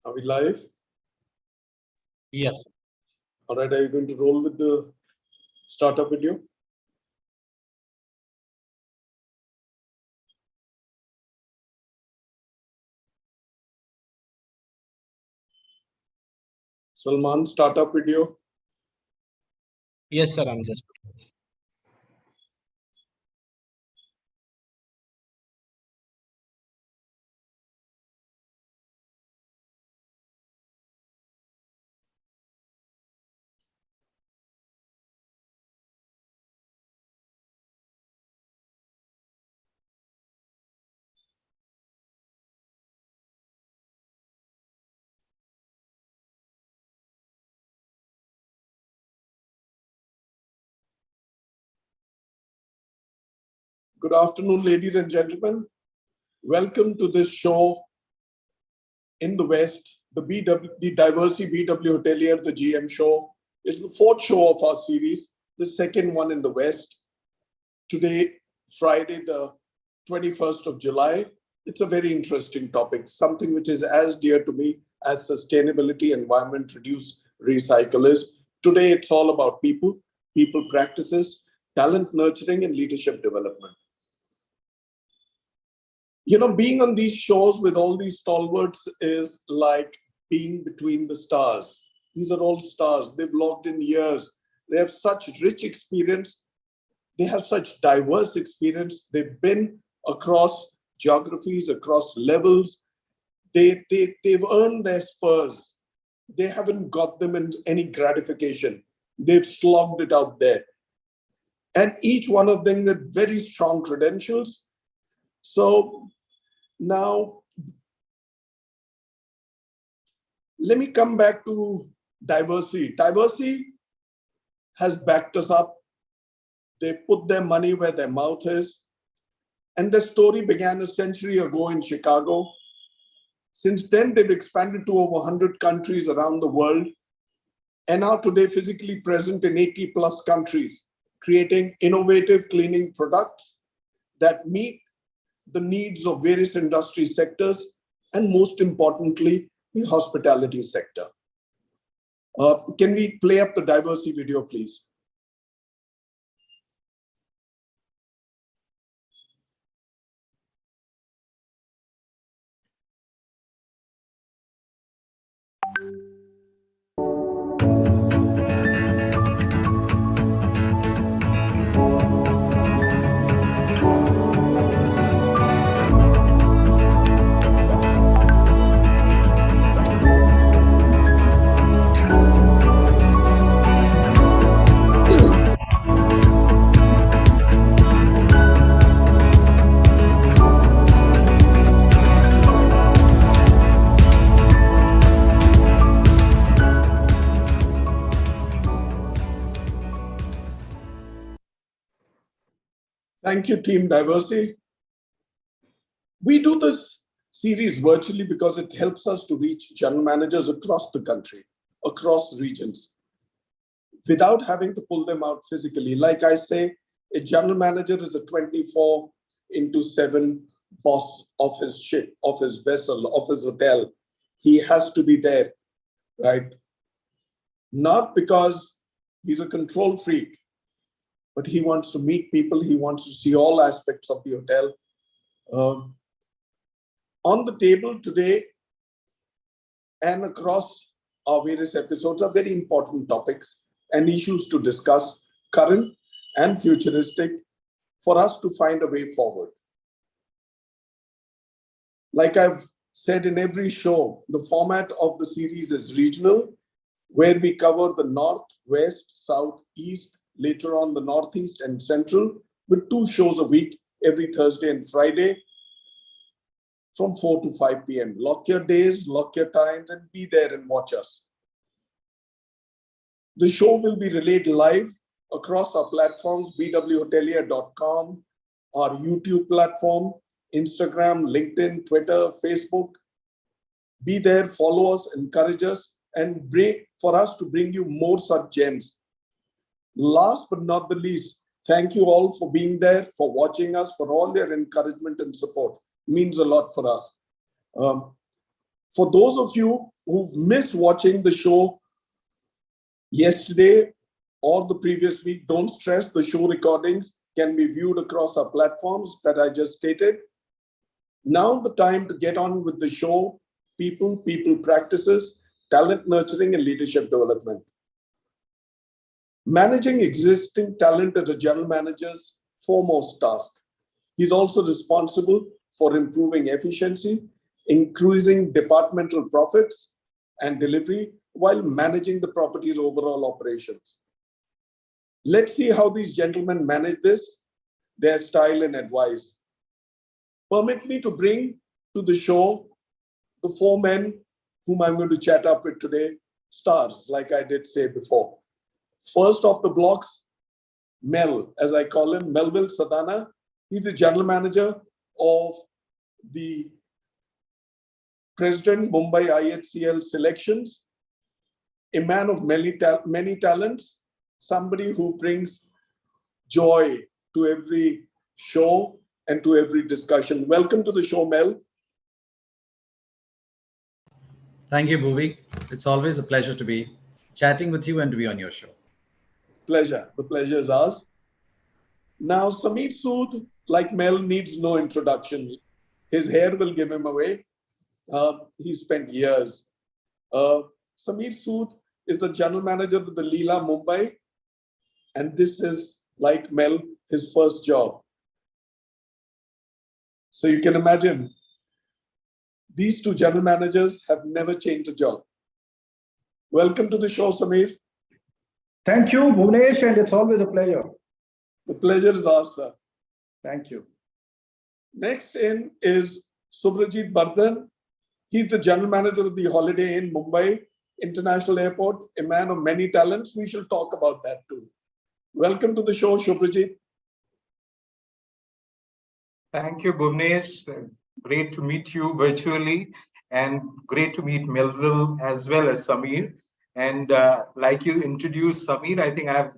Are we live? Yes. All right, are you going to roll with the startup video? Salman, startup video. Yes, sir. I'm just. Good afternoon, ladies and gentlemen. Welcome to this show in the West, the Diversey BW Hotelier, the GM show. It's the fourth show of our series, the second one in the West. Today, Friday, the 21st of July. It's a very interesting topic, something which is as dear to me as sustainability, environment, reduce, recycle is. Today, it's all about people, people practices, talent nurturing, and leadership development. You know, being on these shows with all these stalwarts is like being between the stars. These are all stars. They've logged in years. They have such rich experience. They have such diverse experience. They've been across geographies, across levels. They've earned their spurs. They haven't got them in any gratification. They've slogged it out there. And each one of them with very strong credentials. So now, let me come back to Diversey. Diversey has backed us up. They put their money where their mouth is. And the story began a century ago in Chicago. Since then, they've expanded to over 100 countries around the world and are today physically present in 80 plus countries, creating innovative cleaning products that meet the needs of various industry sectors, and most importantly, the hospitality sector. Can we play up the Diversey video, please? Thank you, Team Diversey. We do this series virtually because it helps us to reach general managers across the country, across regions, without having to pull them out physically. Like I say, a general manager is a 24/7 boss of his ship, of his vessel, of his hotel. He has to be there, right? Not because he's a control freak, but he wants to meet people. He wants to see all aspects of the hotel. On the table today and across our various episodes are very important topics and issues to discuss, current and futuristic, for us to find a way forward. Like I've said in every show, the format of the series is regional, where we cover the north, west, south, east, later on the northeast and central, with 2 shows a week, every Thursday and Friday, from 4 to 5 p.m. Lock your days, lock your times, and be there and watch us. The show will be relayed live across our platforms, weBBlast.com, our YouTube platform, Instagram, LinkedIn, Twitter, Facebook. Be there, follow us, encourage us, and for us to bring you more such gems. Last but not the least, thank you all for being there, for watching us, for all your encouragement and support. It means a lot for us. For those of you who've missed watching the show yesterday or the previous week, don't stress. The show recordings can be viewed across our platforms that I just stated. Now the time to get on with the show, people practices, talent nurturing, and leadership development. Managing existing talent is a general manager's foremost task. He's also responsible for improving efficiency, increasing departmental profits and delivery while managing the property's overall operations. Let's see how these gentlemen manage this, their style and advice. Permit me to bring to the show the four men whom I'm going to chat up with today, stars, like I did say before. First off the blocks, Mel, as I call him, Melville Sadana. He's the general manager of the President Mumbai IHCL selections, a man of many talents, somebody who brings joy to every show and to every discussion. Welcome to the show, Mel. Thank you, Bhuvi. It's always a pleasure to be chatting with you and to be on your show. Pleasure. The pleasure is ours. Now, Sameer Sood, like Mel, needs no introduction. His hair will give him away. He spent years. Sameer Sood is the general manager of the Leela Mumbai. And this is, like Mel, his first job. So you can imagine, these two general managers have never changed a job. Welcome to the show, Sameer. Thank you, Bhunesh, and it's always a pleasure. The pleasure is ours, sir. Thank you. Next in is Subrajit Bardhan. He's the general manager of the Holiday Inn Mumbai International Airport, a man of many talents. We shall talk about that too. Welcome to the show, Subrajit. Thank you, Bhuvnesh. Great to meet you virtually and great to meet Melville as well as Sameer. And like you introduced Sameer, I think I have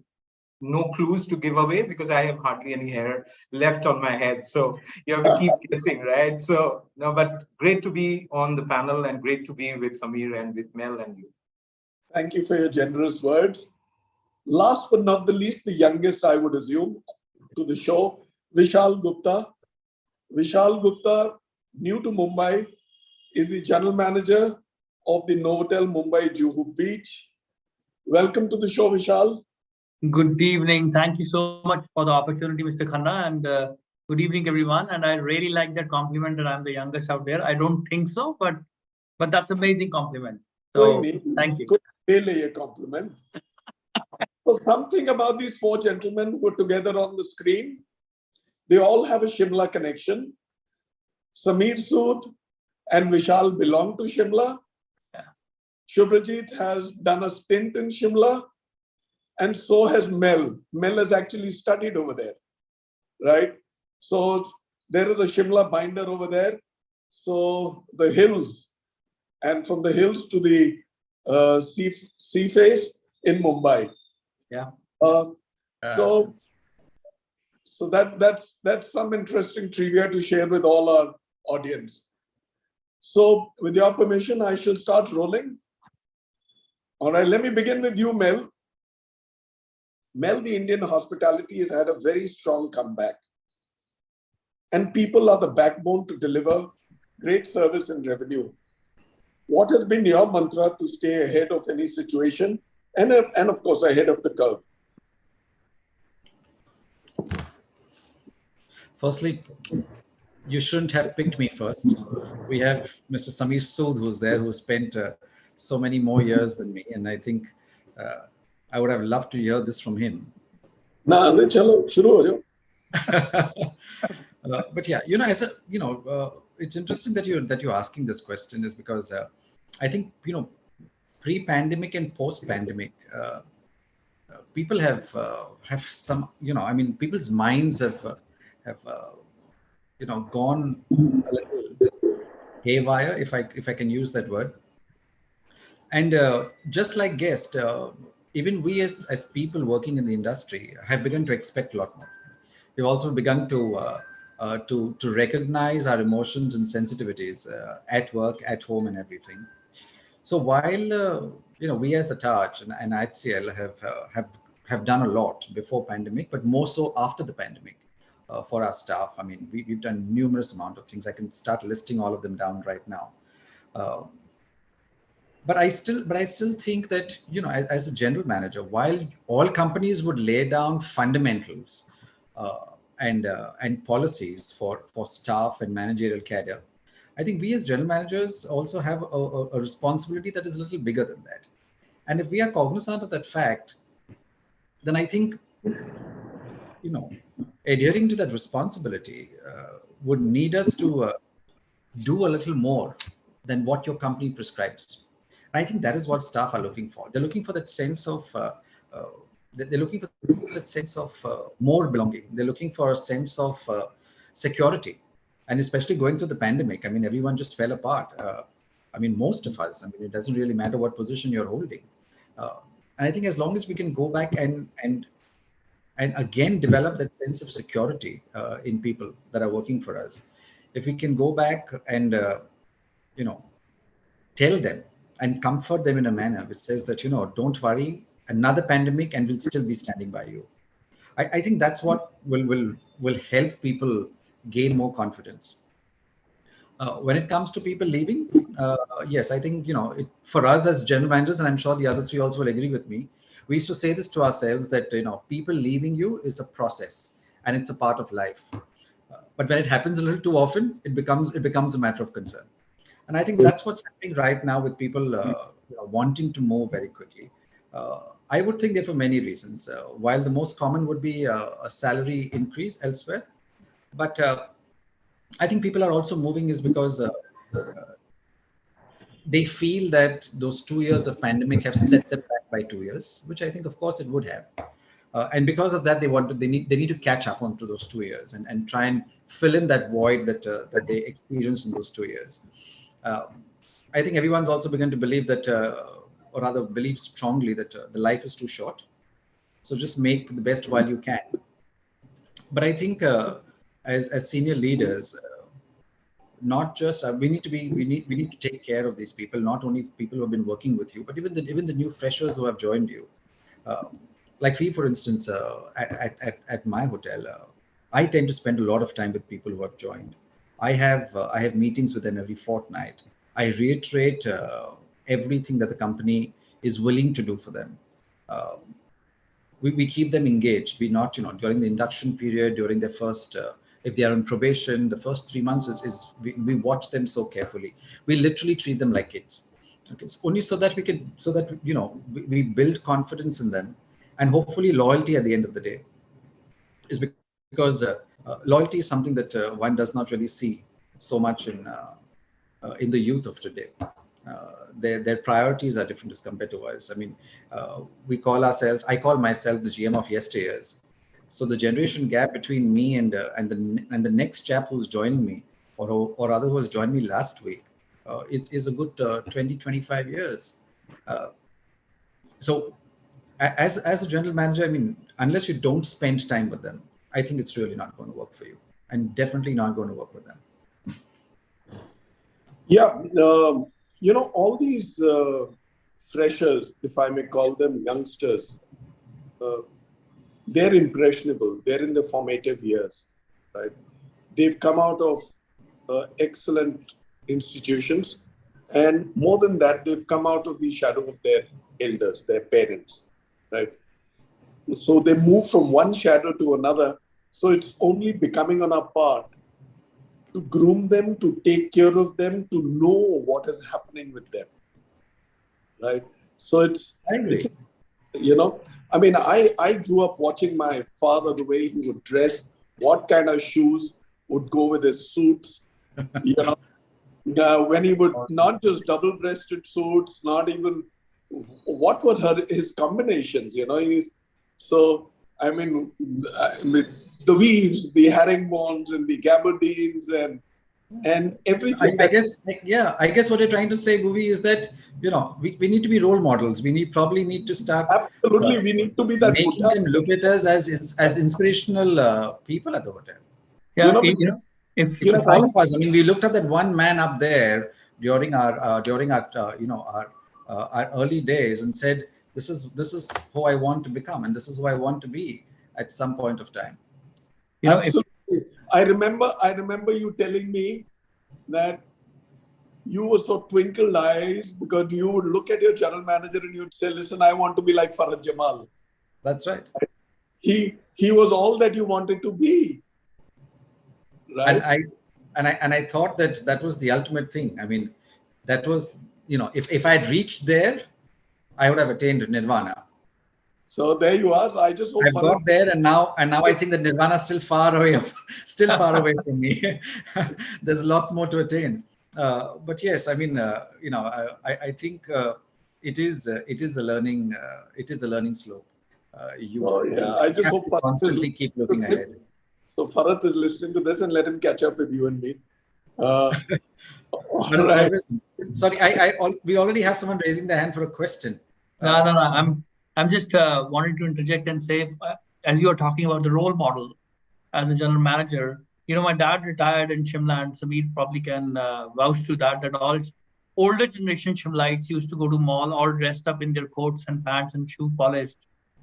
no clues to give away because I have hardly any hair left on my head. So you have to keep guessing, right? So, no, but great to be on the panel and great to be with Sameer and with Mel and you. Thank you for your generous words. Last but not the least, the youngest, I would assume, to the show, Vishal Gupta. Vishal Gupta, new to Mumbai, is the general manager of the Novotel Mumbai Juhu Beach. Welcome to the show, Vishal. Good evening. Thank you so much for the opportunity, Mr. Khanna, and good evening, everyone. And I really like that compliment that I'm the youngest out there. I don't think so, but that's amazing compliment. So thank you. Good compliment. So something about these four gentlemen who are together on the screen, they all have a Shimla connection. Sameer Sood and Vishal belong to Shimla. Yeah. Shubhrajit has done a stint in Shimla, and so has Mel. Mel has actually studied over there, right? So there is a Shimla binder over there. So the hills, and from the hills to the sea face in Mumbai. Yeah. So that's some interesting trivia to share with all our audience. So with your permission, I shall start rolling. All right, let me begin with you, Mel. Mel, the Indian hospitality has had a very strong comeback. And people are the backbone to deliver great service and revenue. What has been your mantra to stay ahead of any situation and of course, ahead of the curve? Firstly, you shouldn't have picked me first. We have Mr. Sameer Sood, who's there, who spent so many more years than me. And I think I would have loved to hear this from him. But yeah, it's interesting that you're asking this question is because I think, pre-pandemic and post-pandemic, people have some, people's minds have gone a little haywire, if I can use that word. And just like guest, even we as people working in the industry have begun to expect a lot more. We've also begun to recognize our emotions and sensitivities at work, at home, and everything. So while we as the Taj and HCL have done a lot before pandemic, but more so after the pandemic for our staff. I mean, we've done numerous amount of things. I can start listing all of them down right now. But I still think that, as a general manager, while all companies would lay down fundamentals and policies for staff and managerial cadre, I think we as general managers also have a responsibility that is a little bigger than that. And if we are cognizant of that fact, then I think, adhering to that responsibility would need us to do a little more than what your company prescribes. And I think that is what staff are looking for. They're looking for that sense of more belonging. They're looking for a sense of security, and especially going through the pandemic. I mean, everyone just fell apart. I mean, most of us. I mean, it doesn't really matter what position you're holding. And I think as long as we can go back and again develop that sense of security in people that are working for us, if we can go back and tell them and comfort them in a manner which says that, don't worry, another pandemic and we'll still be standing by you. I think that's what will help people gain more confidence. When it comes to people leaving, yes, I think, for us as general managers, and I'm sure the other three also will agree with me, we used to say this to ourselves that, people leaving you is a process and it's a part of life. But when it happens a little too often, it becomes a matter of concern. And I think that's what's happening right now with people wanting to move very quickly. I would think there for many reasons. While the most common would be a salary increase elsewhere, but I think people are also moving is because they feel that those 2 years of pandemic have set them back by 2 years, which I think, of course, it would have. And because of that, they need to catch up onto those 2 years and try and fill in that void that they experienced in those 2 years. I think everyone's also begun to believe that, or rather believe strongly that the life is too short. So just make the best while you can. But I think as senior leaders, not just we need to take care of these people, not only people who have been working with you, but even the new freshers who have joined you. Like we, for instance, at my hotel, I tend to spend a lot of time with people who have joined. I have meetings with them every fortnight. I reiterate everything that the company is willing to do for them. We keep them engaged. We not, during the induction period, during their first, if they are on probation, the first 3 months we watch them so carefully. We literally treat them like kids. Okay, so only so that we build confidence in them, and hopefully loyalty at the end of the day is because loyalty is something that one does not really see so much in the youth of today. Their priorities are different as compared to us. I mean, I call myself the GM of yesteryears. So the generation gap between me and the next chap who's joining me, or other who has joined me last week, is a good 20-25 years. So as a general manager, I mean, unless you don't spend time with them, I think it's really not going to work for you, and definitely not going to work with them. Yeah, all these freshers, if I may call them youngsters, they're impressionable. They're in the formative years, right? They've come out of excellent institutions, and more than that, they've come out of the shadow of their elders, their parents, right? So they move from one shadow to another. So it's only becoming on our part to groom them, to take care of them, to know what is happening with them, right? So I mean, I grew up watching my father, the way he would dress, what kind of shoes would go with his suits, when he would not just double-breasted suits, not even what were his combinations, So, I mean, the weaves, the herringbones, and the gabardines, and everything. I guess what you're trying to say, Bhuvi, is that we need to be role models. We probably need to start. Absolutely, we need to be that. Making them look at us as inspirational people at the hotel. Yeah, It's like all of us. I mean, we looked at that one man up there during our our early days and said, this is who I want to become, and this is who I want to be at some point of time. You know, Absolutely. I remember you telling me that you were so twinkled eyes because you would look at your general manager and you'd say, listen, I want to be like Farhad Jamal. That's right. He was all that you wanted to be. Right? And I thought that was the ultimate thing. I mean, that was, if I had reached there, I would have attained nirvana. So there you are. I just hope I've got there, and now I think that nirvana is still far away from me. There's lots more to attain. But yes, I mean, I think it is a learning slope. I just hope Farhad constantly keep looking ahead. So Farhad is listening to this, and let him catch up with you and me. Right. Sorry, we already have someone raising their hand for a question. No. I'm just wanting to interject and say, as you are talking about the role model as a general manager, my dad retired in Shimla, and Sameer probably can vouch to that all older generation Shimlites used to go to mall all dressed up in their coats and pants and shoe polished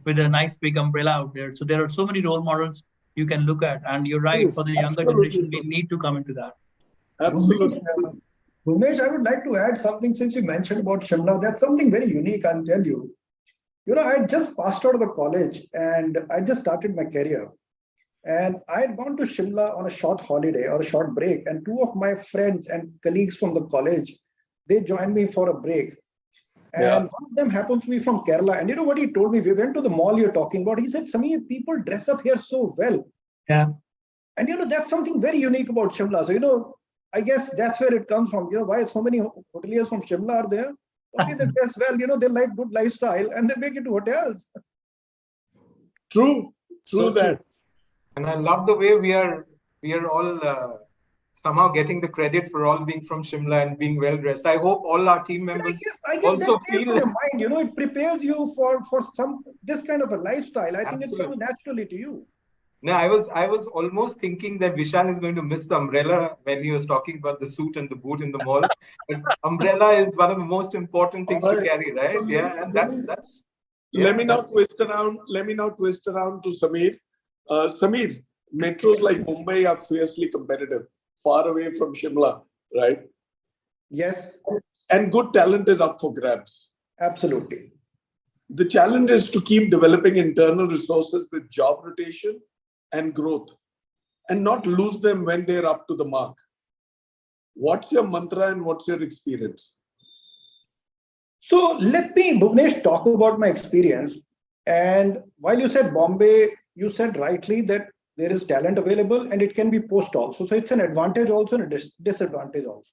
with a nice big umbrella out there. So there are so many role models you can look at. And you're right, for the younger generation, we need to come into that. Absolutely. Bhuvnesh, I would like to add something since you mentioned about Shimla. That's something very unique, I'll tell you. I had just passed out of the college and I just started my career. And I had gone to Shimla on a short holiday or a short break. And two of my friends and colleagues from the college, they joined me for a break. And one of them happened to be from Kerala. And you know what he told me? We went to the mall you're talking about. He said, Sameer, people dress up here so well. Yeah. And that's something very unique about Shimla. So, I guess that's where it comes from. Why so many hoteliers from Shimla are there? Okay, they dress well, they like good lifestyle and they make it to hotels. True that. And I love the way we are all somehow getting the credit for all being from Shimla and being well dressed. I hope all our team members I guess also feel your mind. It prepares you for this kind of a lifestyle. I think it comes naturally to you. No, I was almost thinking that Vishal is going to miss the umbrella when he was talking about the suit and the boot in the mall. But umbrella is one of the most important things to carry, right? Yeah, and that's. Let me now twist around to Sameer. Sameer, metros like Mumbai are fiercely competitive, far away from Shimla, right? Yes. And good talent is up for grabs. Absolutely. The challenge is to keep developing internal resources with job rotation and growth and not lose them when they're up to the mark. What's your mantra and what's your experience? So let me, Bhuvnesh, talk about my experience. And while you said Bombay, you said rightly that there is talent available and it can be poached also. So it's an advantage also and a disadvantage also.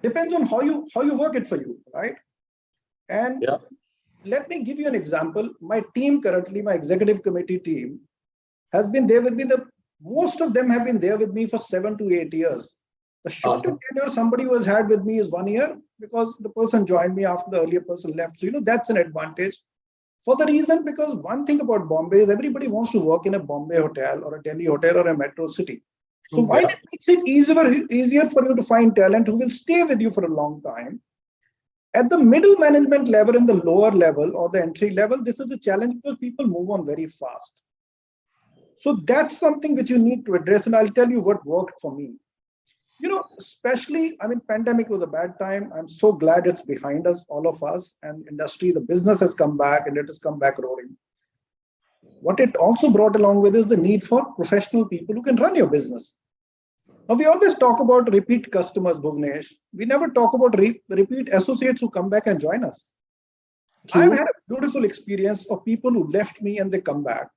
Depends on how you work it for you, right? And let me give you an example. My team currently, my executive committee team, has been there with me. Most of them have been there with me for 7 to 8 years. The shortest tenure somebody was had with me is 1 year because the person joined me after the earlier person left. So, that's an advantage. For the reason, because one thing about Bombay is everybody wants to work in a Bombay hotel or a Delhi hotel or a metro city. So while it makes it easier for you to find talent who will stay with you for a long time, at the middle management level and the lower level or the entry level, this is a challenge because people move on very fast. So that's something which you need to address. And I'll tell you what worked for me. Especially, pandemic was a bad time. I'm so glad it's behind us, all of us, and industry, the business has come back and it has come back roaring. What it also brought along with is the need for professional people who can run your business. Now, we always talk about repeat customers, Bhuvnesh. We never talk about repeat associates who come back and join us. True. I've had a beautiful experience of people who left me and they come back.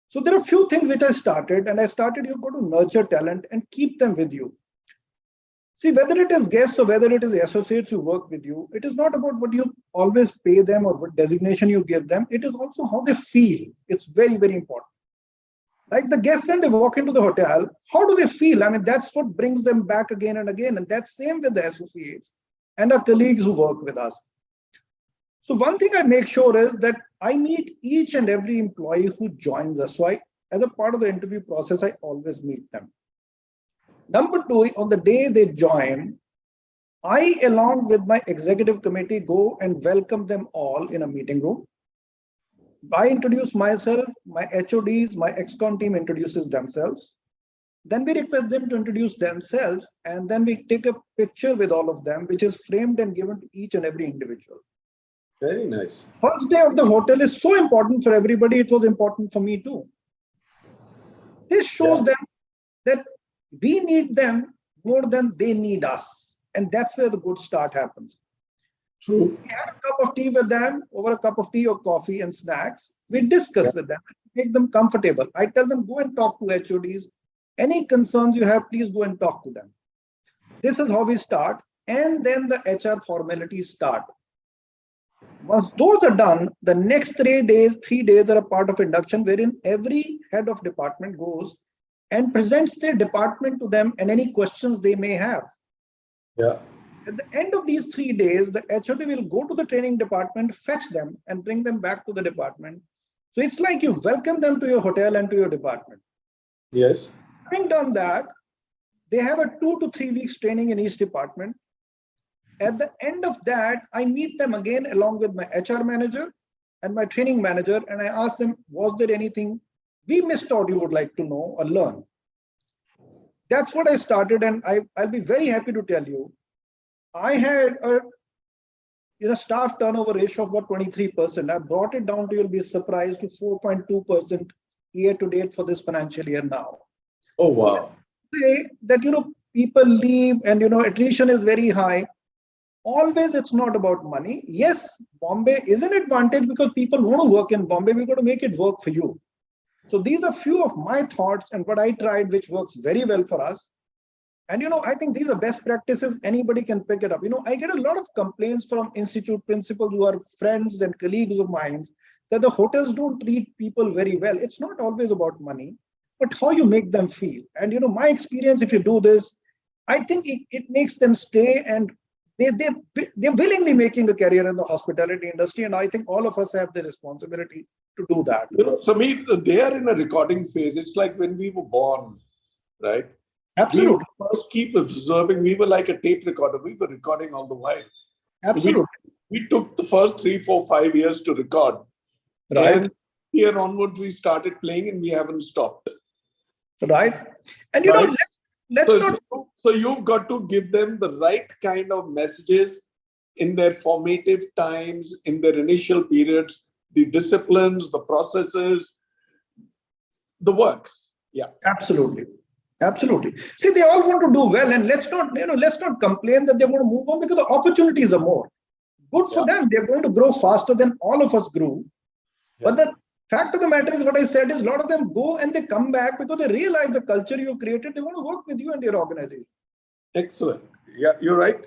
So there are a few things which I started, and you've got to nurture talent and keep them with you. See, whether it is guests or whether it is associates who work with you, it is not about what you always pay them or what designation you give them. It is also how they feel. It's very, very important. Like the guests, when they walk into the hotel, how do they feel? That's what brings them back again and again. And that's same with the associates and our colleagues who work with us. So one thing I make sure is that I meet each and every employee who joins us. So as a part of the interview process, I always meet them. Number two, on the day they join, I, along with my executive committee, go and welcome them all in a meeting room. I introduce myself, my HODs, my ex-con team introduces themselves. Then we request them to introduce themselves, and then we take a picture with all of them, which is framed and given to each and every individual. Very nice. First day of the hotel is so important for everybody. It was important for me too. This shows them that we need them more than they need us. And that's where the good start happens. True. We have a cup of tea with them, over a cup of tea or coffee and snacks. We discuss with them, make them comfortable. I tell them, go and talk to HODs. Any concerns you have, please go and talk to them. This is how we start. And then the HR formalities start. Once those are done, the next 3 days are a part of induction, wherein every head of department goes and presents their department to them and any questions they may have. Yeah. At the end of these 3 days, the HOD will go to the training department, fetch them and bring them back to the department. So it's like you welcome them to your hotel and to your department. Yes. Having done that, they have a 2 to 3 weeks training in each department. At the end of that, I meet them again along with my HR manager and my training manager, and I ask them, was there anything we missed out you would like to know or learn? That's what I started, and I'll be very happy to tell you, I had a staff turnover ratio of about 23%. I brought it down to, you'll be surprised, to 4.2% year to date for this financial year now. Oh, wow. So say that, people leave and, attrition is very high. Always it's not about money. Yes, Bombay is an advantage because people want to work in Bombay. We've got to make it work for you. So these are few of my thoughts and what I tried, which works very well for us. And, I think these are best practices. Anybody can pick it up. I get a lot of complaints from institute principals who are friends and colleagues of mine that the hotels don't treat people very well. It's not always about money, but how you make them feel. And, my experience, if you do this, I think it makes them stay, and they're willingly making a career in the hospitality industry. And I think all of us have the responsibility to do that. Sameer, they are in a recording phase. It's like when we were born, right? Absolutely. We first keep observing. We were like a tape recorder. We were recording all the while. Absolutely. We took the first 3, 4, 5 years to record. Right. And here onwards, we started playing and we haven't stopped. Right. And, Right. let's So you've got to give them the right kind of messages in their formative times, in their initial periods, the disciplines, the processes, the works. Yeah. Absolutely. Absolutely. See, they all want to do well, and let's not complain that they want to move on, because the opportunities are more. Good for them. They're going to grow faster than all of us grew. But the fact of the matter is, what I said is, a lot of them go and they come back because they realize the culture you've created. They want to work with you and your organization. Excellent. Yeah, you're right.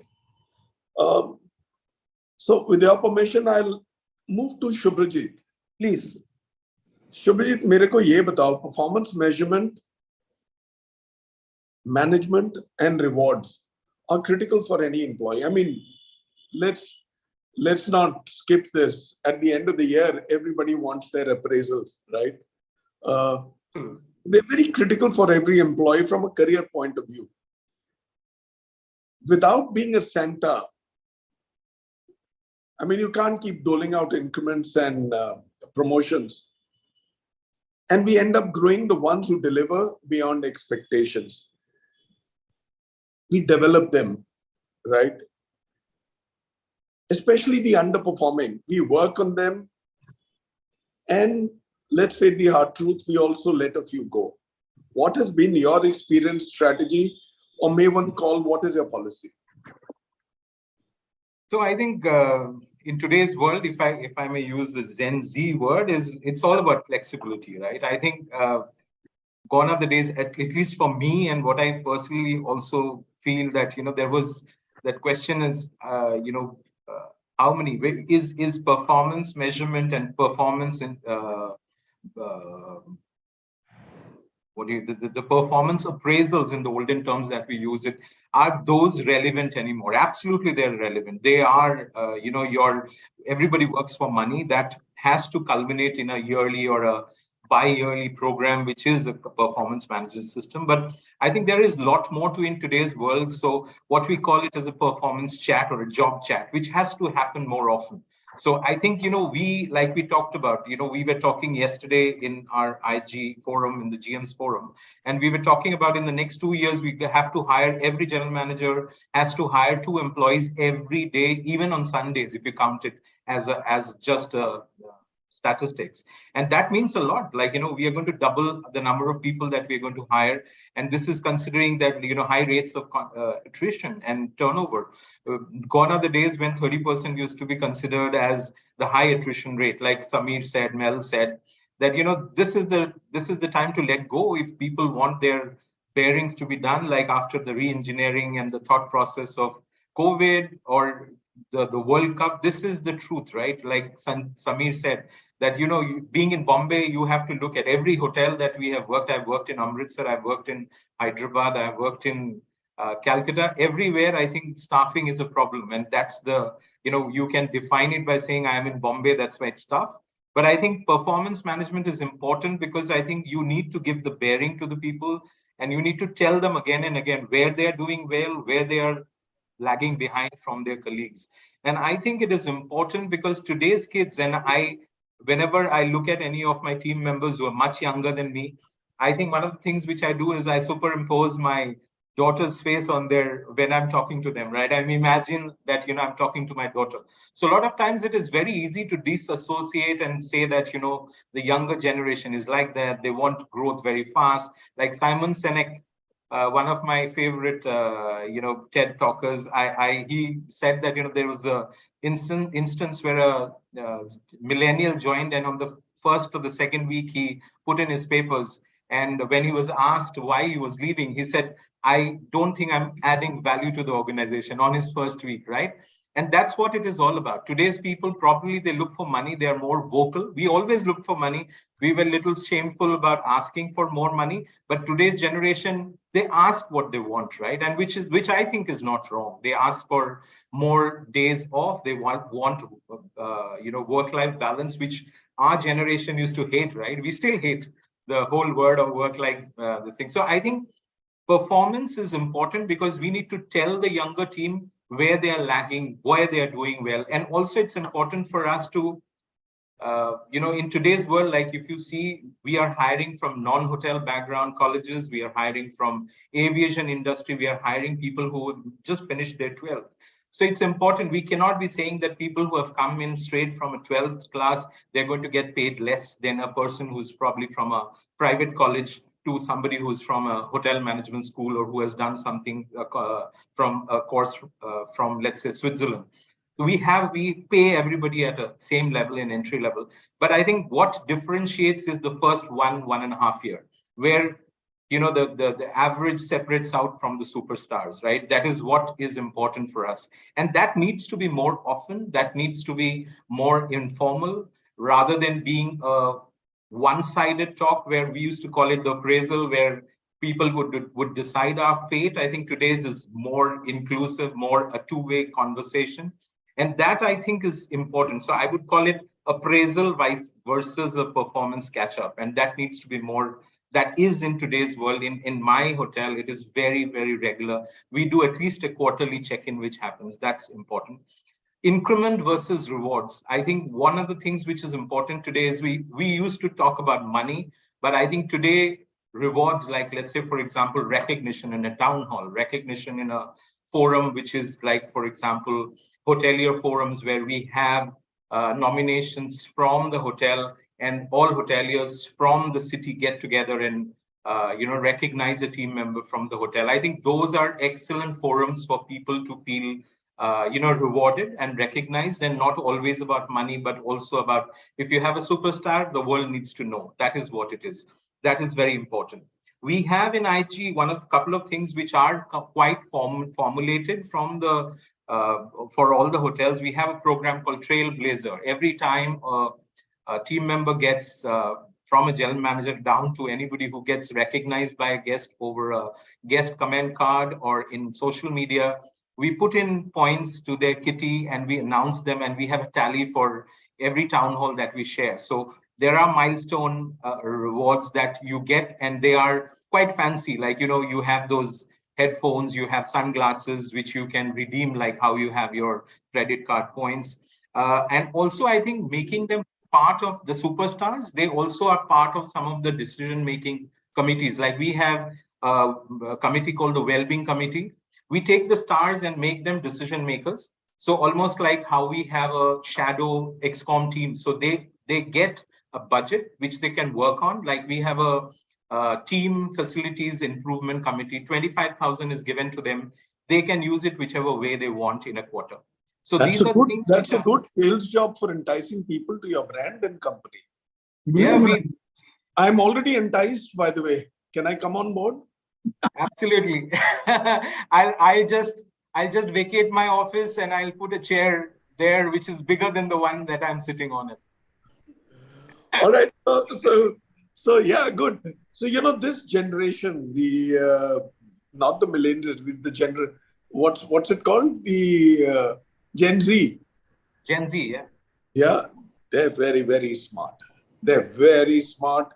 So with your permission, I'll move to Shubhrajit. Please. Shubhrajit, मेरे को ये बताओ, performance measurement, management and rewards are critical for any employee. I mean, let's not skip this. At the end of the year, everybody wants their appraisals, right? They're very critical for every employee from a career point of view. Without being a Santa, I mean, you can't keep doling out increments and promotions. And we end up growing the ones who deliver beyond expectations. We develop them, right? Especially the underperforming. We work on them. And let's face the hard truth, we also let a few go. What has been your experience, strategy, or may one call, what is your policy? So I think in today's world, if I may use the Gen Z word, it's all about flexibility, right? I think gone are the days, at least for me, and what I personally also feel that, there was that question is, how many is performance measurement and performance in the performance appraisals in the olden terms that we use it, are those relevant anymore? Absolutely, they're relevant. They are, everybody works for money. That has to culminate in a yearly or a bi-yearly program, which is a performance management system. But I think there is a lot more to in today's world. So what we call it as a performance chat or a job chat, which has to happen more often. So I think, like we talked about, we were talking yesterday in our IG forum, in the GM's forum, and we were talking about in the next 2 years, we have to hire, every general manager has to hire 2 employees every day, even on Sundays, if you count it as just statistics. And that means a lot. Like, we are going to double the number of people that we're going to hire. And this is considering that, high rates of attrition and turnover. Gone are the days when 30% used to be considered as the high attrition rate. Like Samir said, Mel said, that, this is the time to let go if people want their bearings to be done, like after the re-engineering and the thought process of COVID or the World Cup. This is the truth, right? Like Samir said, that, being in Bombay, you have to look at every hotel that we have worked. I've worked in Amritsar, I've worked in Hyderabad, I've worked in Calcutta. Everywhere, I think staffing is a problem. And that's the, you can define it by saying I am in Bombay, that's why it's tough. But I think performance management is important, because I think you need to give the bearing to the people, and you need to tell them again and again where they are doing well, where they are lagging behind from their colleagues. And I think it is important because today's kids, and whenever I look at any of my team members who are much younger than me, I think one of the things which I do is I superimpose my daughter's face on when I'm talking to them, right? I imagine that, I'm talking to my daughter. So a lot of times it is very easy to disassociate and say that, the younger generation is like that. They want growth very fast. Like Simon Sinek, one of my favorite, TED talkers, he said that, there was a instance where a millennial joined, and on the first or the second week, he put in his papers. And when he was asked why he was leaving, he said, I don't think I'm adding value to the organization, on his first week, right? And that's what it is all about. Today's people, probably they look for money. They are more vocal. We always look for money. We were a little shameful about asking for more money, but today's generation, they ask what they want, right? And which I think is not wrong. They ask for more days off. They want work-life balance, which our generation used to hate, right? We still hate the whole word of work-life this thing. So I think performance is important, because we need to tell the younger team where they are lagging, where they are doing well. And also it's important for us to, in today's world, like if you see, we are hiring from non-hotel background colleges, we are hiring from aviation industry, we are hiring people who just finished their 12th. So it's important. We cannot be saying that people who have come in straight from a 12th class, they're going to get paid less than a person who's probably from a private college to somebody who's from a hotel management school, or who has done something from a course from, let's say, Switzerland. We pay everybody at a same level in entry level. But I think what differentiates is the first 1.5 year, where the average separates out from the superstars, right? That is what is important for us. And that needs to be more often, that needs to be more informal, rather than being a one-sided talk where we used to call it the appraisal, where people would decide our fate. I think today's is more inclusive, more a two-way conversation. And that I think is important. So I would call it appraisal versus a performance catch-up. And that needs to be more, that is in today's world. In my hotel, it is very, very regular. We do at least a quarterly check-in, which happens. That's important. Increment versus rewards. I think one of the things which is important today is we used to talk about money, but I think today rewards, like let's say, for example, recognition in a town hall, recognition in a forum, which is like, for example, hotelier forums, where we have nominations from the hotel, and all hoteliers from the city get together and recognize a team member from the hotel. I think those are excellent forums for people to feel rewarded and recognized, and not always about money, but also about, if you have a superstar, the world needs to know. That is what it is. That is very important. We have in IG a couple of things which are quite formulated from the for all the hotels. We have a program called Trailblazer. Every time a team member gets from a general manager down to anybody who gets recognized by a guest over a guest comment card or in social media, we put in points to their kitty and we announce them, and we have a tally for every town hall that we share. So there are milestone rewards that you get, and they are quite fancy. Like, you have those headphones, you have sunglasses, which you can redeem, like how you have your credit card points. And also, I think making them part of the superstars, they also are part of some of the decision-making committees. Like we have a committee called the Wellbeing Committee. We take the stars and make them decision makers. So almost like how we have a shadow XCOM team. So they get a budget which they can work on. Like we have a team facilities improvement committee. 25,000 is given to them. They can use it whichever way they want in a quarter. So that's these a are good, things. that's a good sales job for enticing people to your brand and company. Yeah, I'm already enticed, by the way. Can I come on board? Absolutely. I'll just vacate my office and I'll put a chair there, which is bigger than the one that I'm sitting on it. All right. So yeah, good. So, this generation, the not the millennials, with the what's it called? The Gen Z. Gen Z, yeah. Yeah, they're very, very smart. They're very smart.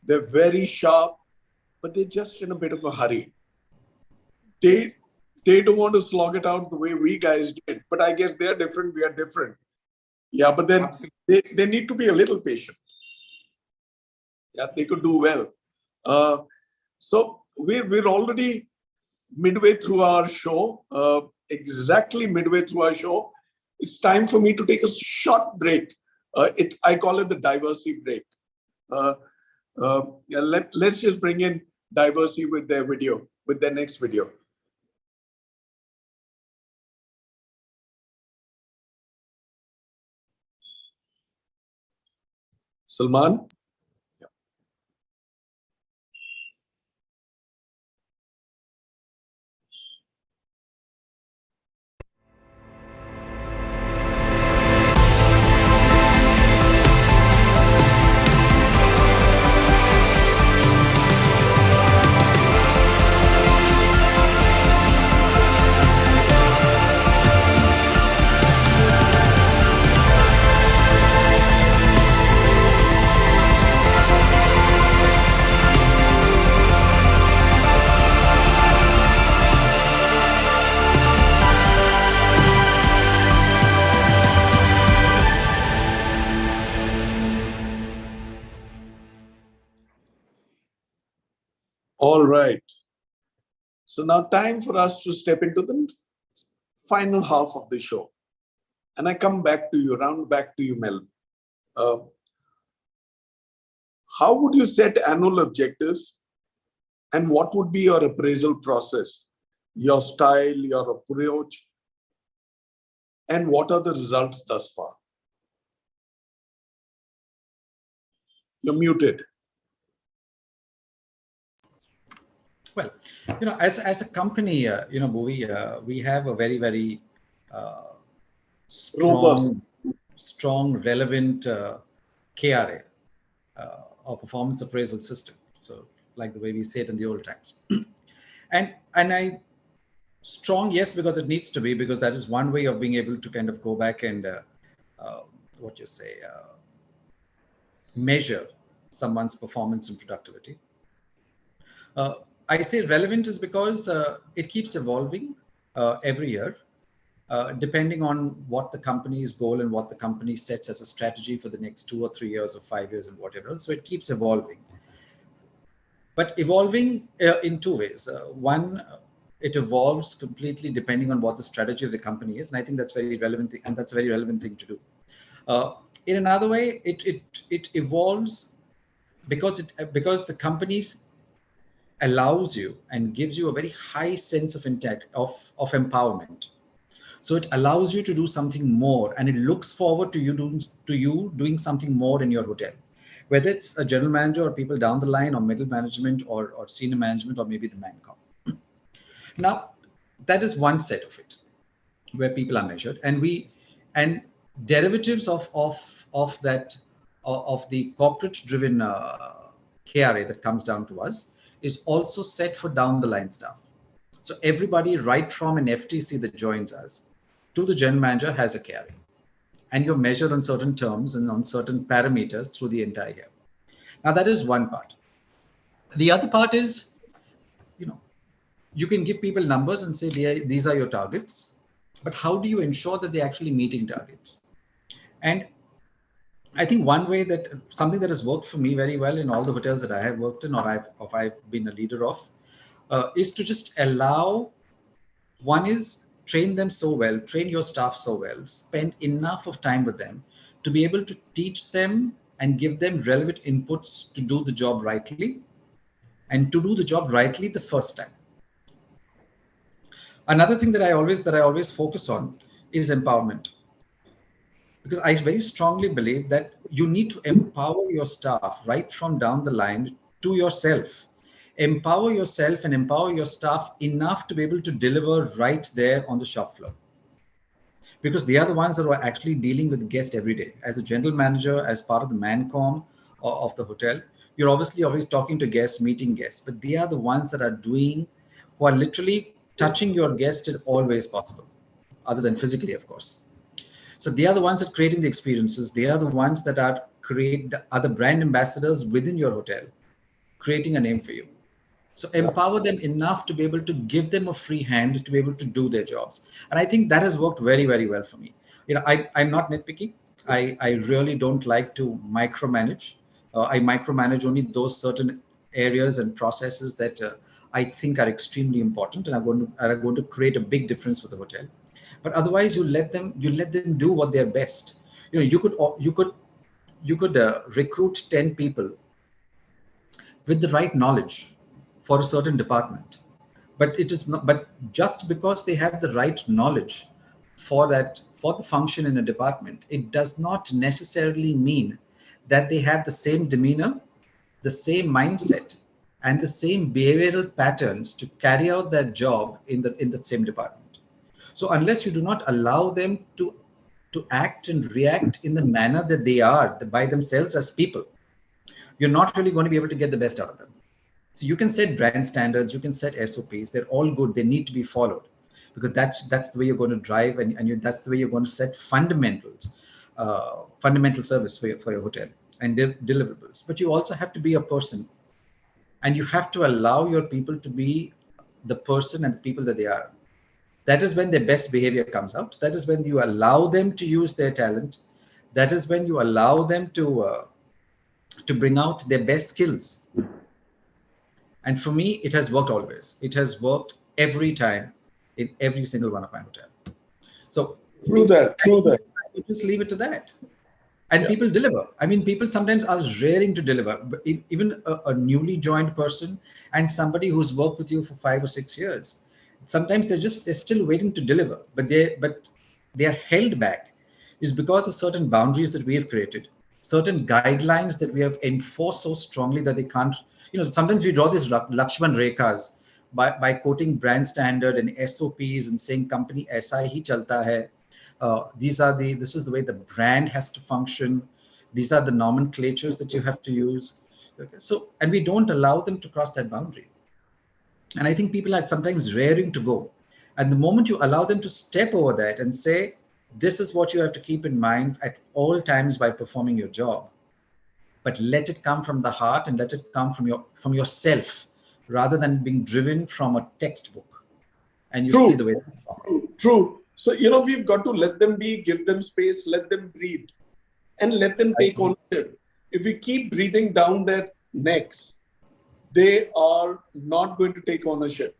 They're very sharp, but they're just in a bit of a hurry. They don't want to slog it out the way we guys did. But I guess they're different. We are different. Yeah, but then they need to be a little patient. Yeah, they could do well. So we're already midway through our show. Exactly midway through our show. It's time for me to take a short break. I call it the Diversey break. Yeah, let's just bring in Diversey with their video, with their next video. Salman? All right. So now time for us to step into the final half of the show. And I come back to you, round back to you, Mel. How would you set annual objectives? And what would be your appraisal process? Your style, your approach? And what are the results thus far? You're muted. Well, as a company, Bhuvi, we have a very, very strong, relevant KRA, or performance appraisal system. So, like the way we say it in the old times. and I strong, yes, because it needs to be, because that is one way of being able to kind of go back and measure someone's performance and productivity. I say relevant is because it keeps evolving every year, depending on what the company's goal and what the company sets as a strategy for the next 2 or 3 years or 5 years and whatever else. So it keeps evolving. But evolving in two ways. One, it evolves completely depending on what the strategy of the company is, and I think that's very relevant, and that's a very relevant thing to do. In another way, it evolves because the company allows you and gives you a very high sense of intent of empowerment. So it allows you to do something more, and it looks forward to you doing something more in your hotel, whether it's a general manager or people down the line, or middle management, or senior management, or maybe the ManCom. Now, that is one set of it, where people are measured, and derivatives of the corporate-driven KRA that comes down to us is also set for down the line stuff. So everybody, right from an FTC that joins us to the general manager, has a KRA. and you're measured on certain terms and on certain parameters through the entire year. Now, that is one part. The other part is, you can give people numbers and say, these are your targets, but how do you ensure that they're actually meeting targets? And I think one way that something that has worked for me very well in all the hotels that I have worked in, or I've been a leader of, is to just allow, one is train them so well, train your staff so well, spend enough of time with them to be able to teach them and give them relevant inputs to do the job rightly, and to do the job rightly the first time. Another thing that I always focus on is empowerment, because I very strongly believe that you need to empower your staff right from down the line to yourself. Empower yourself and empower your staff enough to be able to deliver right there on the shop floor, because they are the ones that are actually dealing with the guest every day. As a general manager, as part of the Mancom of the hotel, you're obviously always talking to guests, meeting guests, but they are the ones that are who are literally touching your guest in all ways possible, other than physically, of course. So they are the ones that are creating the experiences. They are the ones that are the brand ambassadors within your hotel, creating a name for you. So empower them enough to be able to give them a free hand to be able to do their jobs. And I think that has worked very, very well for me. I'm not nitpicky. I really don't like to micromanage. I micromanage only those certain areas and processes that I think are extremely important and are going to create a big difference for the hotel. But otherwise, you let them do what they're best. You could recruit 10 people with the right knowledge for a certain department, but just because they have the right knowledge for the function in a department, it does not necessarily mean that they have the same demeanor, the same mindset, and the same behavioral patterns to carry out that job in the same department. So unless you do not allow them to act and react in the manner that they are by themselves as people, you're not really going to be able to get the best out of them. So you can set brand standards, you can set SOPs, they're all good, they need to be followed, because that's the way you're going to drive, and that's the way you're going to set fundamental service for your hotel and deliverables. But you also have to be a person, and you have to allow your people to be the person and the people that they are. That is when their best behavior comes out. That is when you allow them to use their talent. That is when you allow them to bring out their best skills. And for me, it has worked always. It has worked every time in every single one of my hotels. So True that. You just leave it to that. And people deliver. I mean, people sometimes are raring to deliver. Even a newly joined person and somebody who's worked with you for 5 or 6 years, sometimes they're still waiting to deliver, but they are held back is because of certain boundaries that we have created, certain guidelines that we have enforced so strongly that they can't. Sometimes we draw these Lakshman Rekhas by quoting brand standard and SOPs and saying company aisa hi chalta hai. This is the way the brand has to function. These are the nomenclatures that you have to use. Okay. So, and we don't allow them to cross that boundary. And I think people are sometimes raring to go. And the moment you allow them to step over that and say, this is what you have to keep in mind at all times by performing your job, but let it come from the heart and let it come from yourself, rather than being driven from a textbook. And you see the way. True. So, we've got to let them be, give them space, let them breathe, and let them take ownership. If we keep breathing down their necks, they are not going to take ownership.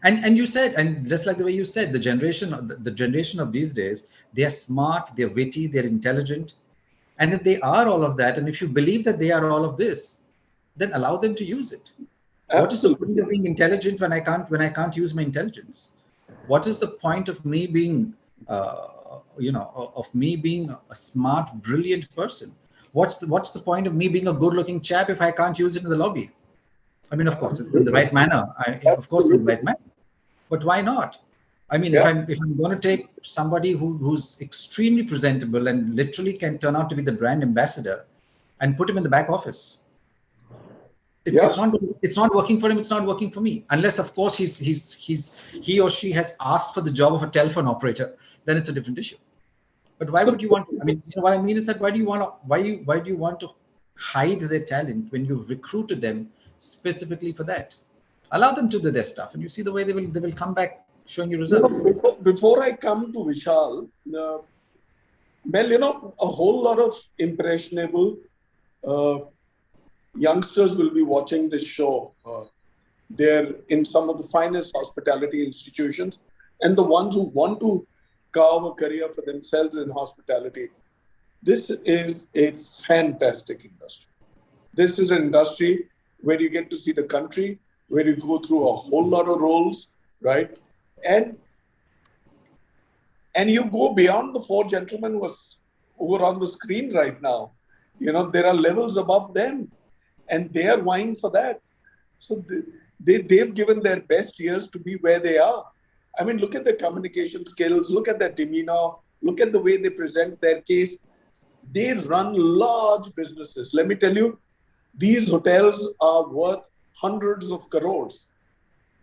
And you said, and just like the way you said, the generation of these days, they are smart, they're witty, they're intelligent. And if they are all of that, and if you believe that they are all of this, then allow them to use it. Absolutely. What is the point of being intelligent when I can't use my intelligence? What is the point of me being, a smart, brilliant person? What's the point of me being a good-looking chap if I can't use it in the lobby? I mean, of course, in the right manner. But why not? I mean, if I'm going to take somebody who's extremely presentable and literally can turn out to be the brand ambassador and put him in the back office, it's not working for him. It's not working for me, unless of course he or she has asked for the job of a telephone operator. Then it's a different issue. But why So- would you want to? I mean, you know, what I mean is that why do you want to hide their talent when you've recruited them specifically for that? Allow them to do their stuff, and you see the way they will come back showing you results. Before I come to Vishal, Mel, a whole lot of impressionable youngsters will be watching this show. They're in some of the finest hospitality institutions, and the ones who want to carve a career for themselves in hospitality. This is a fantastic industry. This is an industry where you get to see the country, where you go through a whole lot of roles, right? And you go beyond the four gentlemen who are on the screen right now. There are levels above them, and they are vying for that. So they've given their best years to be where they are. I mean, look at their communication skills, look at their demeanor, look at the way they present their case. They run large businesses. Let me tell you, these hotels are worth hundreds of crores.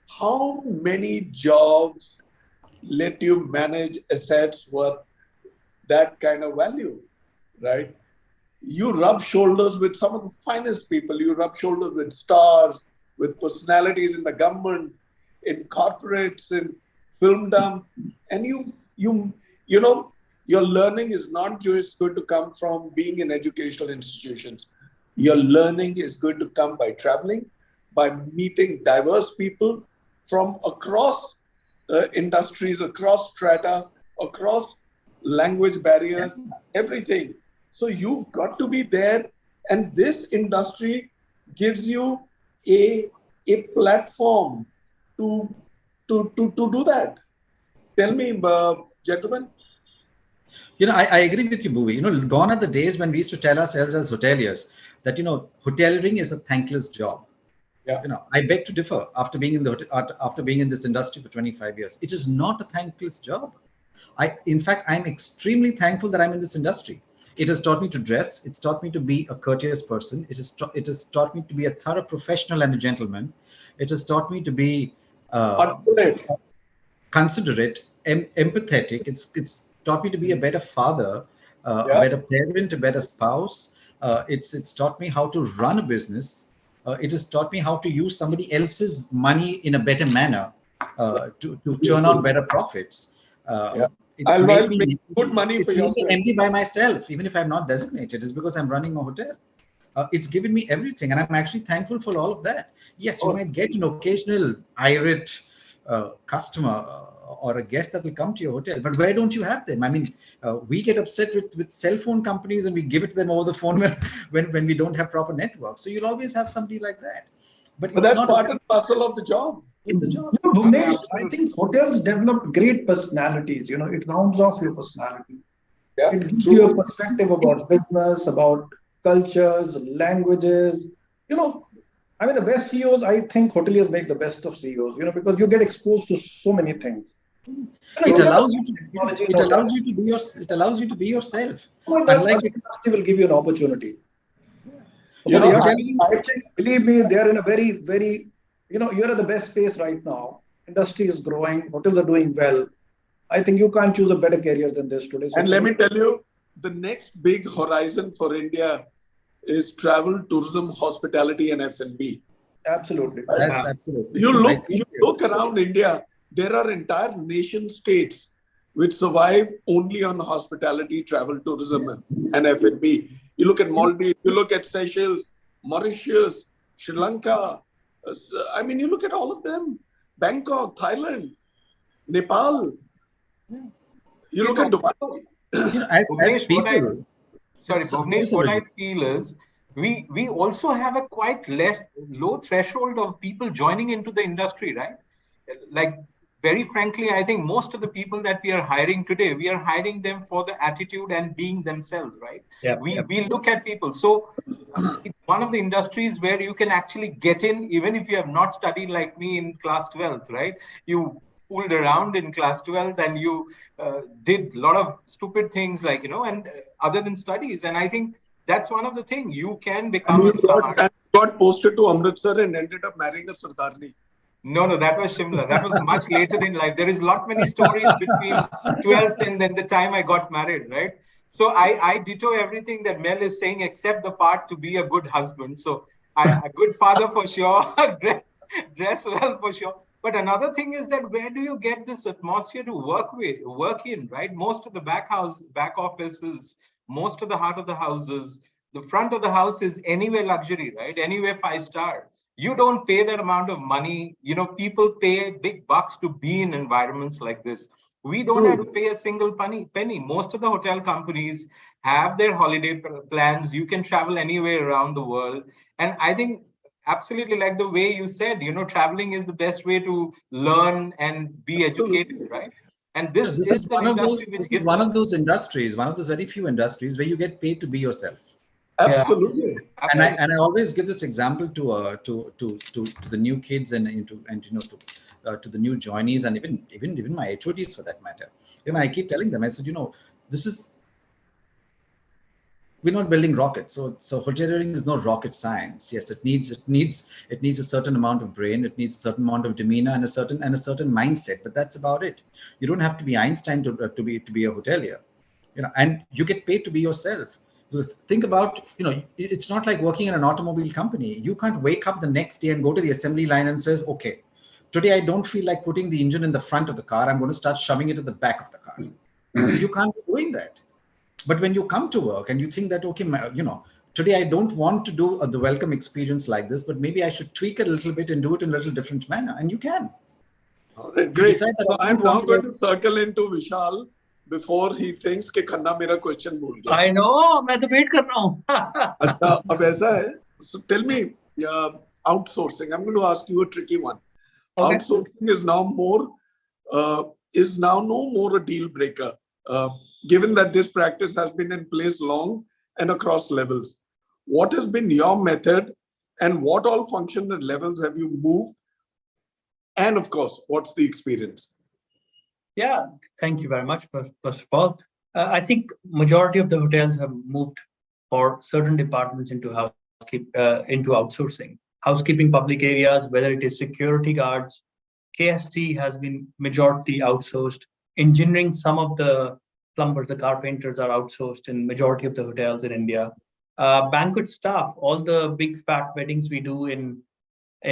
How many jobs let you manage assets worth that kind of value, right? You rub shoulders with some of the finest people. You rub shoulders with stars, with personalities in the government, in corporates, in filmdom, and your learning is not just going to come from being in educational institutions. Your learning is going to come by traveling, by meeting diverse people from across industries, across strata, across language barriers, everything. So you've got to be there, and this industry gives you a platform to do that. Tell me, gentlemen. You know, I agree with you, Bhuvi. You know, gone are the days when we used to tell ourselves as hoteliers that, you know, hoteliering is a thankless job. Yeah. You know, I beg to differ after being in after being in this industry for 25 years. It is not a thankless job. In fact, I'm extremely thankful that I'm in this industry. It has taught me to dress. It's taught me to be a courteous person. It has taught me to be a thorough professional and a gentleman. It has taught me to be considerate, empathetic. It's taught me to be a better father, a better parent, a better spouse. It's taught me how to run a business. It has taught me how to use somebody else's money in a better manner to churn out better profits. It's made me good money for yourself. MD by myself, even if I'm not designated. It's because I'm running a hotel. It's given me everything, and I'm actually thankful for all of that. Yes, you might get an occasional irate customer or a guest that will come to your hotel, but where don't you have them? I mean, we get upset with cell phone companies and we give it to them over the phone when we don't have proper network. So you'll always have somebody like that. But that's part and parcel of the job. Bhuvnesh, I think hotels develop great personalities. You know, it rounds off your personality. Yeah, it gives you a perspective about business, about cultures, languages. You know, I mean, the best CEOs, I think hoteliers make the best of CEOs, you know, because you get exposed to so many things. It allows you to be yourself. Unlike the industry will give you an opportunity. Believe me, they are in a very, very, you know, you're at the best space right now. Industry is growing, hotels are doing well. I think you can't choose a better career than this today. So and let me tell you, the next big horizon for India is travel, tourism, hospitality, and F&B. Absolutely. That's absolutely. You look around India, there are entire nation states which survive only on hospitality, travel, tourism, and F&B. You look at Maldives, you look at Seychelles, Mauritius, Sri Lanka. I mean, you look at all of them. Bangkok, Thailand, Nepal. You look at Dubai. You know, as people. Bhuvnesh, what I feel is we also have a quite low threshold of people joining into the industry, right? Like, very frankly, I think most of the people that we are hiring today, we are hiring them for the attitude and being themselves, right? We look at people. So it's one of the industries where you can actually get in, even if you have not studied like me in class 12th, right? You fooled around in class 12th and you did a lot of stupid things, like, you know, and other than studies. And I think that's one of the things. You can become a star. Got posted to Amritsar and ended up marrying a Sardarni. No, that was Shimla. That was much later in life. There is a lot many stories between 12th and then the time I got married, right? So I ditto everything that Mel is saying, except the part to be a good husband. So a good father for sure, dress well for sure. But another thing is that where do you get this atmosphere to work in, right? Most of the back offices, most of the heart of the houses, the front of the house is anyway luxury, right? Anyway 5-star. You don't pay that amount of money. People pay big bucks to be in environments like this. We don't have to pay a single penny. Most of the hotel companies have their holiday plans. You can travel anywhere around the world. And I think absolutely, like the way you said, traveling is the best way to learn and be educated, right? And this is one of those industries, one of those very few industries where you get paid to be yourself. Absolutely. And I always give this example to the new kids and to the new joinees and even my HODs for that matter. I keep telling them, I said, we're not building rockets. So hoteliering is no rocket science. Yes, it needs a certain amount of brain, it needs a certain amount of demeanor and a certain mindset, but that's about it. You don't have to be Einstein to be a hotelier, and you get paid to be yourself. So think about, it's not like working in an automobile company. You can't wake up the next day and go to the assembly line and says, okay, today I don't feel like putting the engine in the front of the car. I'm going to start shoving it at the back of the car. You can't be doing that. But when you come to work and you think that, okay, today I don't want to do the welcome experience like this, but maybe I should tweak it a little bit and do it in a little different manner. And you can. All right, great. So I'm now going to circle into Vishal before he thinks कि खन्ना मेरा question भूल गया. I know, मैं तो wait कर रहा हूँ. अच्छा, अब ऐसा है. So tell me, outsourcing. I'm going to ask you a tricky one. Okay. Outsourcing is now no more a deal breaker, given that this practice has been in place long and across levels. What has been your method, and what all functional levels have you moved? And of course, what's the experience? Yeah, thank you very much. First of all, I think majority of the hotels have moved for certain departments into outsourcing. Housekeeping public areas, whether it is security guards, KST has been majority outsourced. Engineering, some of the plumbers, the carpenters are outsourced in majority of the hotels in India. Banquet staff, all the big fat weddings we do in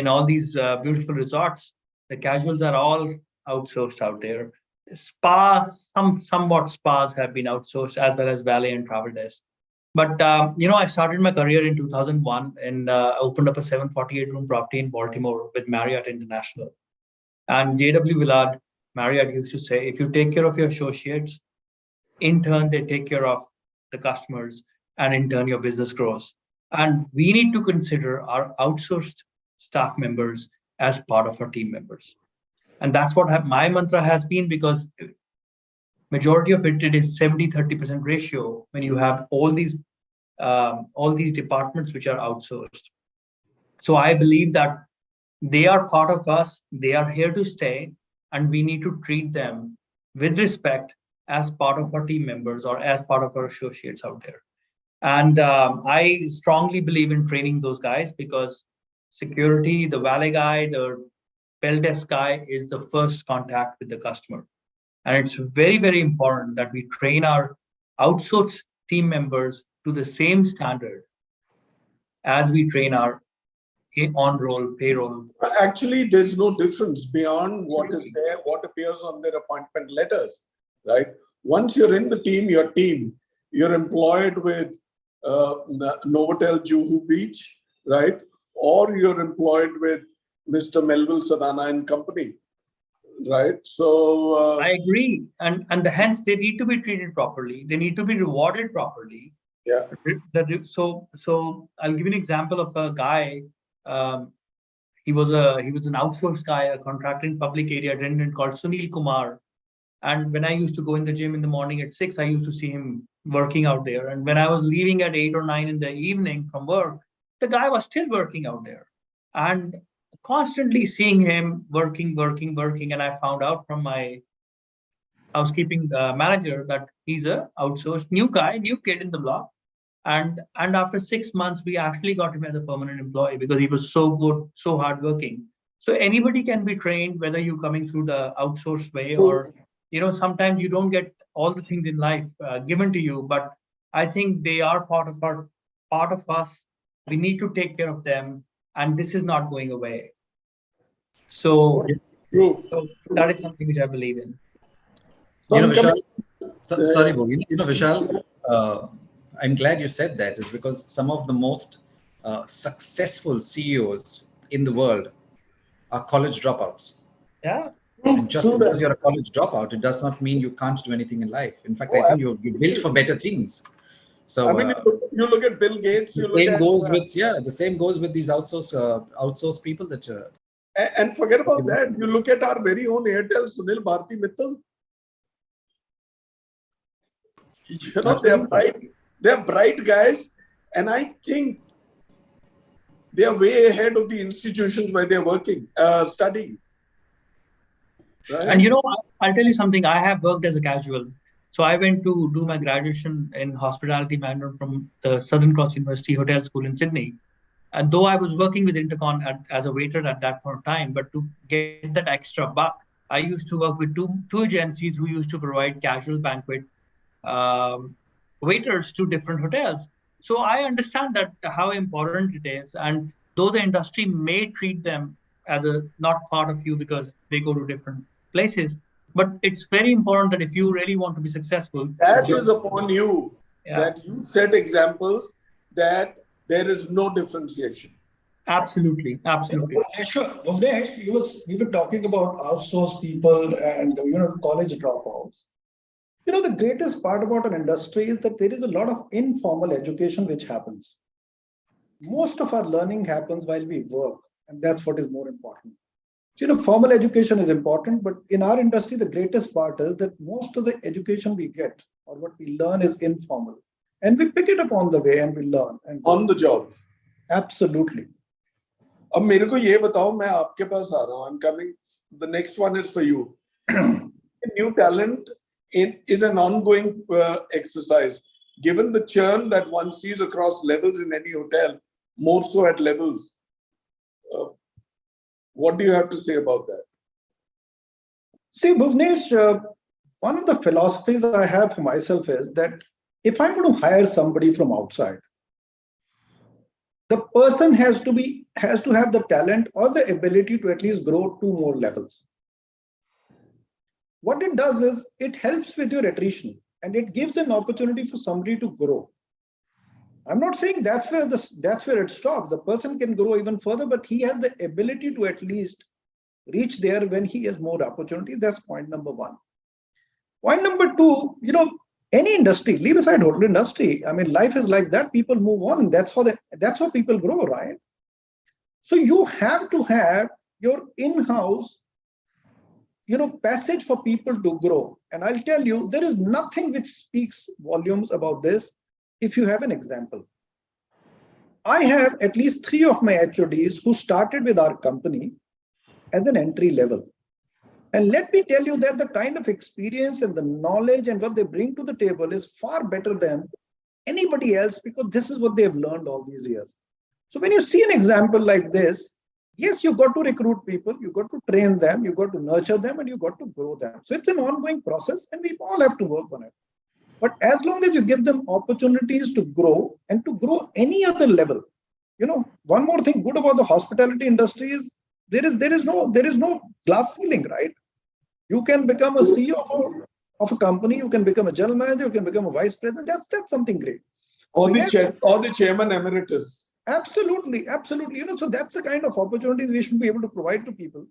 all these beautiful resorts, the casuals are all outsourced out there. Somewhat spas have been outsourced, as well as valet and travel desk. But I started my career in 2001 and opened up a 748-room property in Baltimore with Marriott International. And J.W. Willard, Marriott, used to say, if you take care of your associates, in turn they take care of the customers, and in turn your business grows. And we need to consider our outsourced staff members as part of our team members. And that's what my mantra has been, because majority of it is 70-30% ratio when you have all these departments which are outsourced. So I believe that they are part of us, they are here to stay, and we need to treat them with respect as part of our team members or as part of our associates out there. And I strongly believe in training those guys, because security, the valet guy, the bell desk guy is the first contact with the customer. And it's very, very important that we train our outsourced team members to the same standard as we train our on-roll payroll. Actually, there's no difference beyond what is there, what appears on their appointment letters, right? Once you're in the team, you're employed with Novotel Juhu Beach, right? Or you're employed with Mr. Melville Sadhana and Company, right? So I agree, and hence they need to be treated properly. They need to be rewarded properly. Yeah. So I'll give you an example of a guy. He was an outsourced guy, a contractor in public area attendant called Sunil Kumar. And when I used to go in the gym in the morning at 6, I used to see him working out there. And when I was leaving at 8 or 9 in the evening from work, the guy was still working out there. And constantly seeing him working. And I found out from my housekeeping manager that he's a outsourced new kid in the block. And after 6 months, we actually got him as a permanent employee, because he was so good, so hardworking. So anybody can be trained, whether you're coming through the outsourced way or, sometimes you don't get all the things in life given to you, but I think they are part of us. We need to take care of them, and this is not going away. So, so that is something which I believe in. Vishal, sorry, Bhogi. Vishal, I'm glad you said that, is because some of the most successful CEOs in the world are college dropouts. Yeah. And just because you're a college dropout, it does not mean you can't do anything in life. In fact, I think you're built for better things. So I mean, you look at Bill Gates. The same goes with these outsource people that. And forget about that. You look at our very own Airtel, Sunil Bharti Mittal. They're bright guys, and I think they are way ahead of the institutions where they're working, studying. Right? And I'll tell you something. I have worked as a casual. So I went to do my graduation in hospitality management from the Southern Cross University Hotel School in Sydney. And though I was working with Intercon as a waiter at that point of time, but to get that extra buck, I used to work with two agencies who used to provide casual banquet waiters to different hotels. So I understand that how important it is. And though the industry may treat them as a not part of you because they go to different places, but it's very important that if you really want to be successful, that is upon you, that you set examples that there is no differentiation. Absolutely. Sure. Bhuvnesh, we were talking about outsourced people and college dropouts. The greatest part about an industry is that there is a lot of informal education which happens. Most of our learning happens while we work, and that's what is more important. Formal education is important, but in our industry, the greatest part is that most of the education we get or what we learn is informal. And we pick it up on the way and we learn. And on the job. Absolutely. अब मेरे को ये बताओ, मैं आपके पास आ रहा हूँ. I'm coming. The next one is for you. New talent is an ongoing exercise. Given the churn that one sees across levels in any hotel, more so at levels, what do you have to say about that? See, Bhuvnesh, one of the philosophies I have for myself is that if I'm going to hire somebody from outside, the person has to have the talent or the ability to at least grow 2 more levels. What it does is it helps with your attrition and it gives an opportunity for somebody to grow. I'm not saying that's where it stops. The person can grow even further, but he has the ability to at least reach there when he has more opportunity. That's point number 1. Point number 2, any industry, leave aside hotel industry. I mean, life is like that. People move on, and that's how people grow, right? So you have to have your in-house, passage for people to grow. And I'll tell you, there is nothing which speaks volumes about this. If you have an example, I have at least 3 of my HODs who started with our company as an entry level. And let me tell you that the kind of experience and the knowledge and what they bring to the table is far better than anybody else, because this is what they've learned all these years. So when you see an example like this, yes, you got to recruit people, you got to train them, you got to nurture them, and you got to grow them. So it's an ongoing process and we all have to work on it. But as long as you give them opportunities to grow and to grow any other level, one more thing good about the hospitality industry is there is no glass ceiling, right? You can become a CEO of a company, you can become a general manager, you can become a vice president. That's something great. Or the chairman emeritus. Absolutely. So that's the kind of opportunities we should be able to provide to people.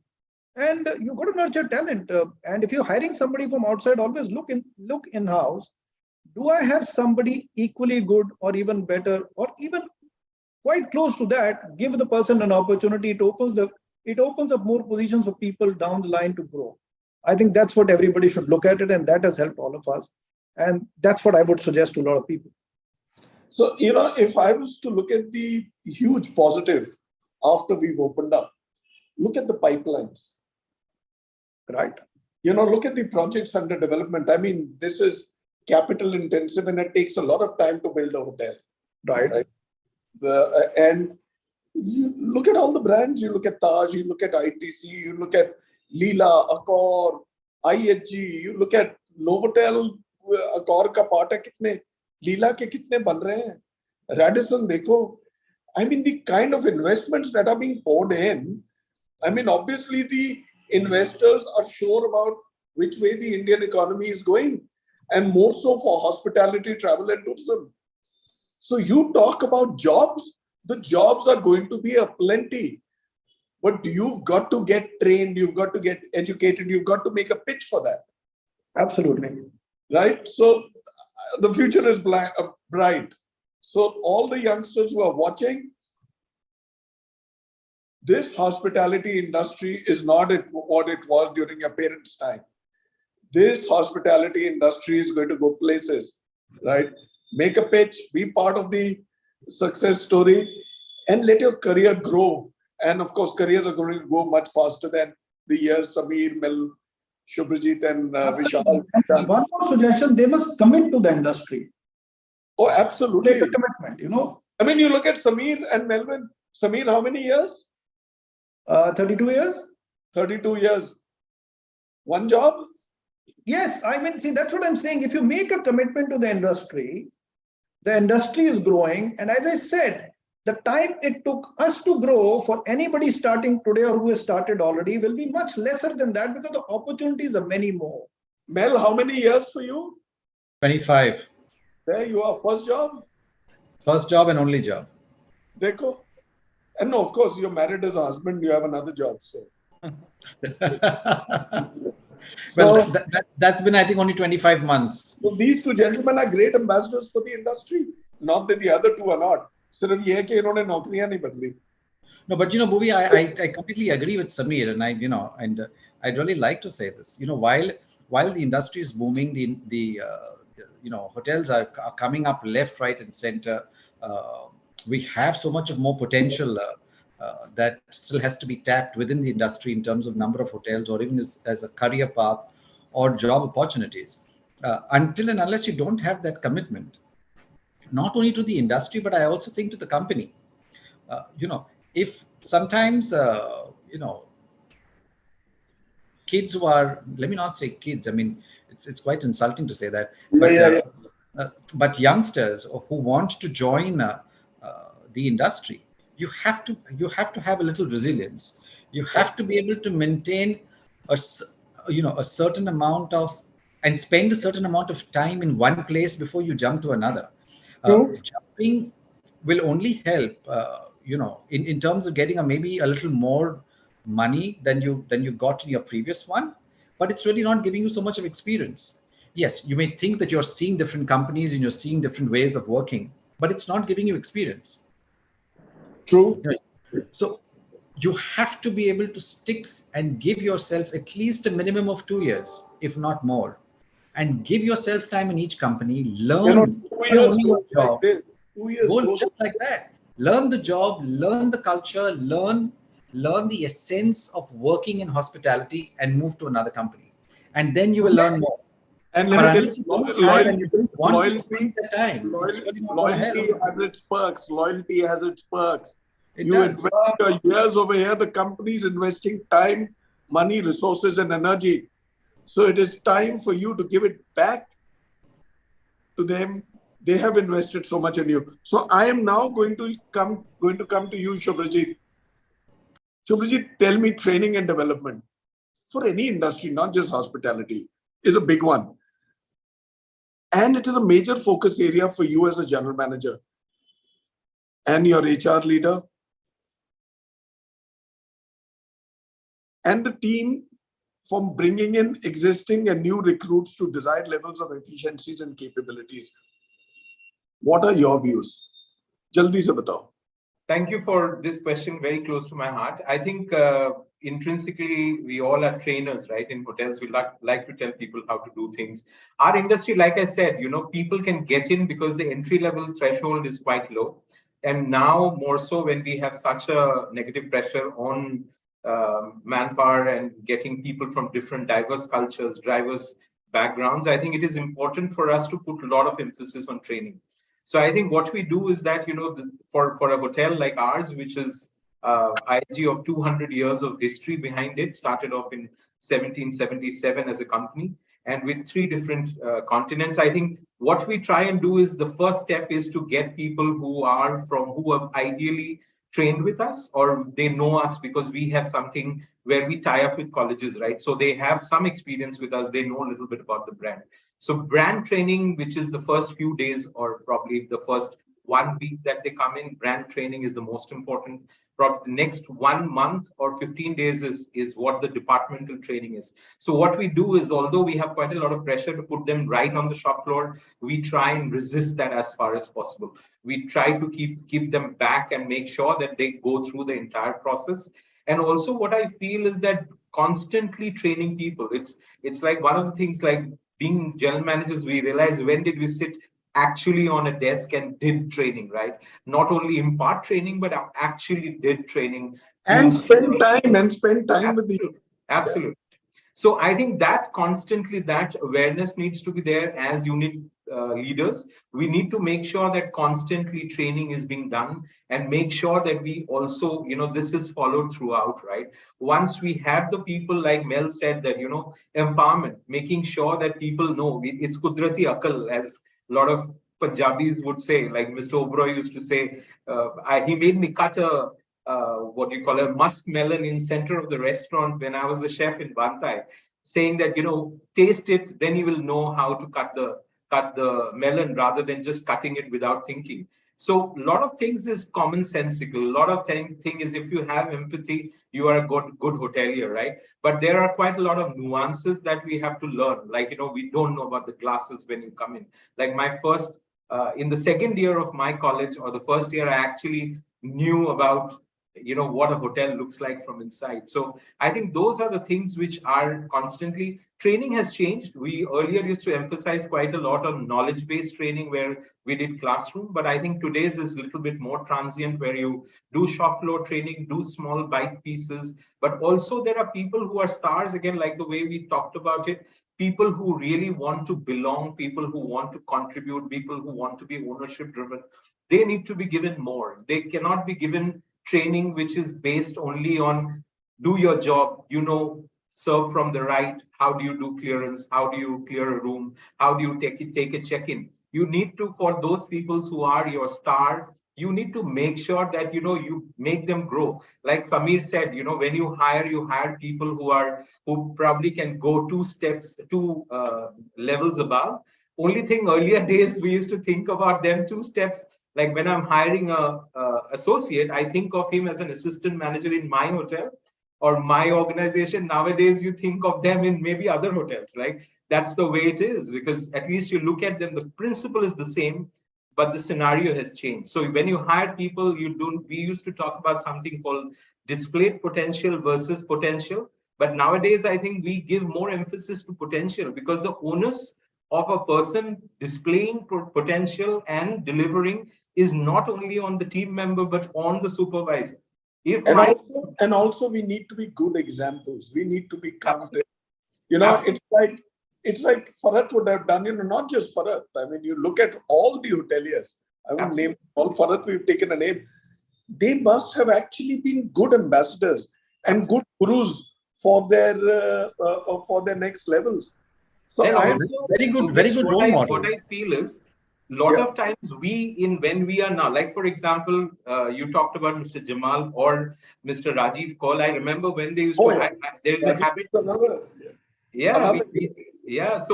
And you got to nurture talent. And if you're hiring somebody from outside, always look in-house. Do I have somebody equally good or even better or even quite close to that? Give the person an opportunity. It opens up more positions for people down the line to grow. I think that's what everybody should look at it, and that has helped all of us. And that's what I would suggest to a lot of people. So, if I was to look at the huge positive after we've opened up, look at the pipelines. Right. Look at the projects under development. I mean, this is capital intensive and it takes a lot of time to build a hotel. Right. And You look at all the brands, you look at Taj, you look at ITC, you look at Leela, Accor, IHG, you look at Novotel, Accor ka part hai kitne, Leela ke kitne ban rahe hain, Radisson dekho. I mean, the kind of investments that are being poured in, I mean, obviously the investors are sure about which way the Indian economy is going, and more so for hospitality, travel and tourism. So you talk about jobs, the jobs are going to be a plenty, but you've got to get trained, you've got to get educated, you've got to make a pitch for that. Absolutely. Right? So the future is bright. So all the youngsters who are watching, this hospitality industry is not what it was during your parents' time. This hospitality industry is going to go places, right? Make a pitch, be part of the success story, and let your career grow. And of course, careers are going to go much faster than the years Sameer, Mel, Shubhajit, and Vishal. And one more suggestion: they must commit to the industry. Oh, absolutely. Take a commitment. You know. I mean, you look at Sameer and Melvin. Sameer, how many years? 32 years. 32 years. One job? Yes, I mean, see, that's what I'm saying. If you make a commitment to the industry is growing. And as I said, the time it took us to grow for anybody starting today or who has started already will be much lesser than that because the opportunities are many more. Mel, how many years for you? 25. There you are. First job? First job and only job. Dekho. And no, of course, you're married as a husband, you have another job. So. Well, that's been, I think, only 25 months. So these two gentlemen are great ambassadors for the industry. Not that the other two are not. Sirf ye hai ki inhone naukriyan nahi badli. No, but you know, Bhuvi, I completely agree with Sameer, and I'd really like to say this. You know, while the industry is booming, the hotels are coming up left, right, and center. We have so much of more potential that still has to be tapped within the industry in terms of number of hotels, or even as a career path or job opportunities. Until and unless you don't have that commitment, not only to the industry, but I also think to the company. If sometimes, kids who are, let me not say kids, I mean, it's quite insulting to say that, but youngsters who want to join the industry, you have to have a little resilience. You have to be able to maintain a certain amount of, and spend a certain amount of time in one place before you jump to another. Jumping will only help, in terms of getting maybe a little more money than you got in your previous one, but it's really not giving you so much of experience. Yes, you may think that you're seeing different companies and you're seeing different ways of working, but it's not giving you experience. True. So you have to be able to stick and give yourself at least a minimum of 2 years, if not more, and give yourself time in each company. Learn 2 years your job. like this. 2 years Goal just like that. Learn the job, learn the culture, learn the essence of working in hospitality, and move to another company, and then you will learn more. And But let me unless you tell don't you, have and you don't want to spend the time, it's really not going to loyalty help. has its perks. Loyalty has its perks. It You does. invest your years over here, the company is investing time, money, resources, and energy. So it is time for you to give it back to them. They have invested so much in you. So I am now going to come to you, Shubhajit. Shubhajit, tell me, training and development for any industry, not just hospitality, is a big one. And it is a major focus area for you as a general manager and your HR leader and the team, from bringing in existing and new recruits to desired levels of efficiencies and capabilities. What are your views? Jaldi se batao. Thank you for this question, very close to my heart. I think intrinsically, we all are trainers, right? In hotels, we like to tell people how to do things. Our industry, like I said, people can get in because the entry level threshold is quite low. And now more so when we have such a negative pressure on manpower and getting people from different diverse cultures, diverse backgrounds, I think it is important for us to put a lot of emphasis on training. So I think what we do is that, for a hotel like ours, which is IG of 200 years of history behind it, started off in 1777 as a company, and with 3 different continents. I think what we try and do is, the first step is to get people who are ideally trained with us, or they know us because we have something where we tie up with colleges, right? So they have some experience with us, they know a little bit about the brand. So brand training, which is the first few days or probably the first 1 week that they come in, brand training is the most important. Probably the next 1 month or 15 days is what the departmental training is. So what we do is, although we have quite a lot of pressure to put them right on the shop floor, we try and resist that as far as possible. We try to keep them back and make sure that they go through the entire process. And also what I feel is that constantly training people, it's like one of the things, like being general managers, we realize, when did we sit actually on a desk and did training, right? Not only impart training, but actually did training. And spend time with the... Absolutely. So I think that constantly, that awareness needs to be there as unit leaders. We need to make sure that constantly training is being done, and make sure that we also, this is followed throughout, right? Once we have the people, like Mel said, that, empowerment, making sure that people know it's Kudrati Akal, as a lot of Punjabis would say, like Mr. Oberoi used to say, he made me cut a what you call a musk melon in center of the restaurant when I was the chef in Bantai, saying that, taste it, then you will know how to cut the melon, rather than just cutting it without thinking. So a lot of things is commonsensical. A lot of thing is, if you have empathy, you are a good hotelier, right? But there are quite a lot of nuances that we have to learn. Like, we don't know about the glasses when you come in. Like my first, in the second year of my college, or the first year, I actually knew about what a hotel looks like from inside. So I think those are the things which are constantly. Training has changed. We earlier used to emphasize quite a lot on knowledge-based training, where we did classroom, but I think today's is a little bit more transient, where you do shop floor training, do small bite pieces, but also there are people who are stars, again, like the way we talked about it, people who really want to belong, people who want to contribute, people who want to be ownership driven. They need to be given more. They cannot be given training which is based only on do your job, serve from the right, how do you do clearance, how do you clear a room, how do you take a check-in. You need to, for those people who are your star, you need to make sure that you make them grow. Like Samir said, when you hire people who probably can go 2 levels above. Only thing, earlier days we used to think about them 2 steps. Like when I'm hiring a associate, I think of him as an assistant manager in my hotel or my organization. Nowadays, you think of them in maybe other hotels. Like that's the way it is, because at least you look at them, the principle is the same, but the scenario has changed. So when you hire people, we used to talk about something called displayed potential versus potential. But nowadays, I think we give more emphasis to potential, because the onus of a person displaying potential and delivering is not only on the team member, but on the supervisor. And also we need to be good examples. We need to be counted. Absolutely. It's like Farhat would have done, not just Farhat. I mean, you look at all the hoteliers. I would name all Farhat, we've taken a name. They must have actually been good ambassadors and good gurus for their next levels. So very good role model. What I feel is, a lot of times when we are now, like for example, you talked about Mr. Jamal or Mr. Rajiv Kaul. I remember when they used to. There's a habit. So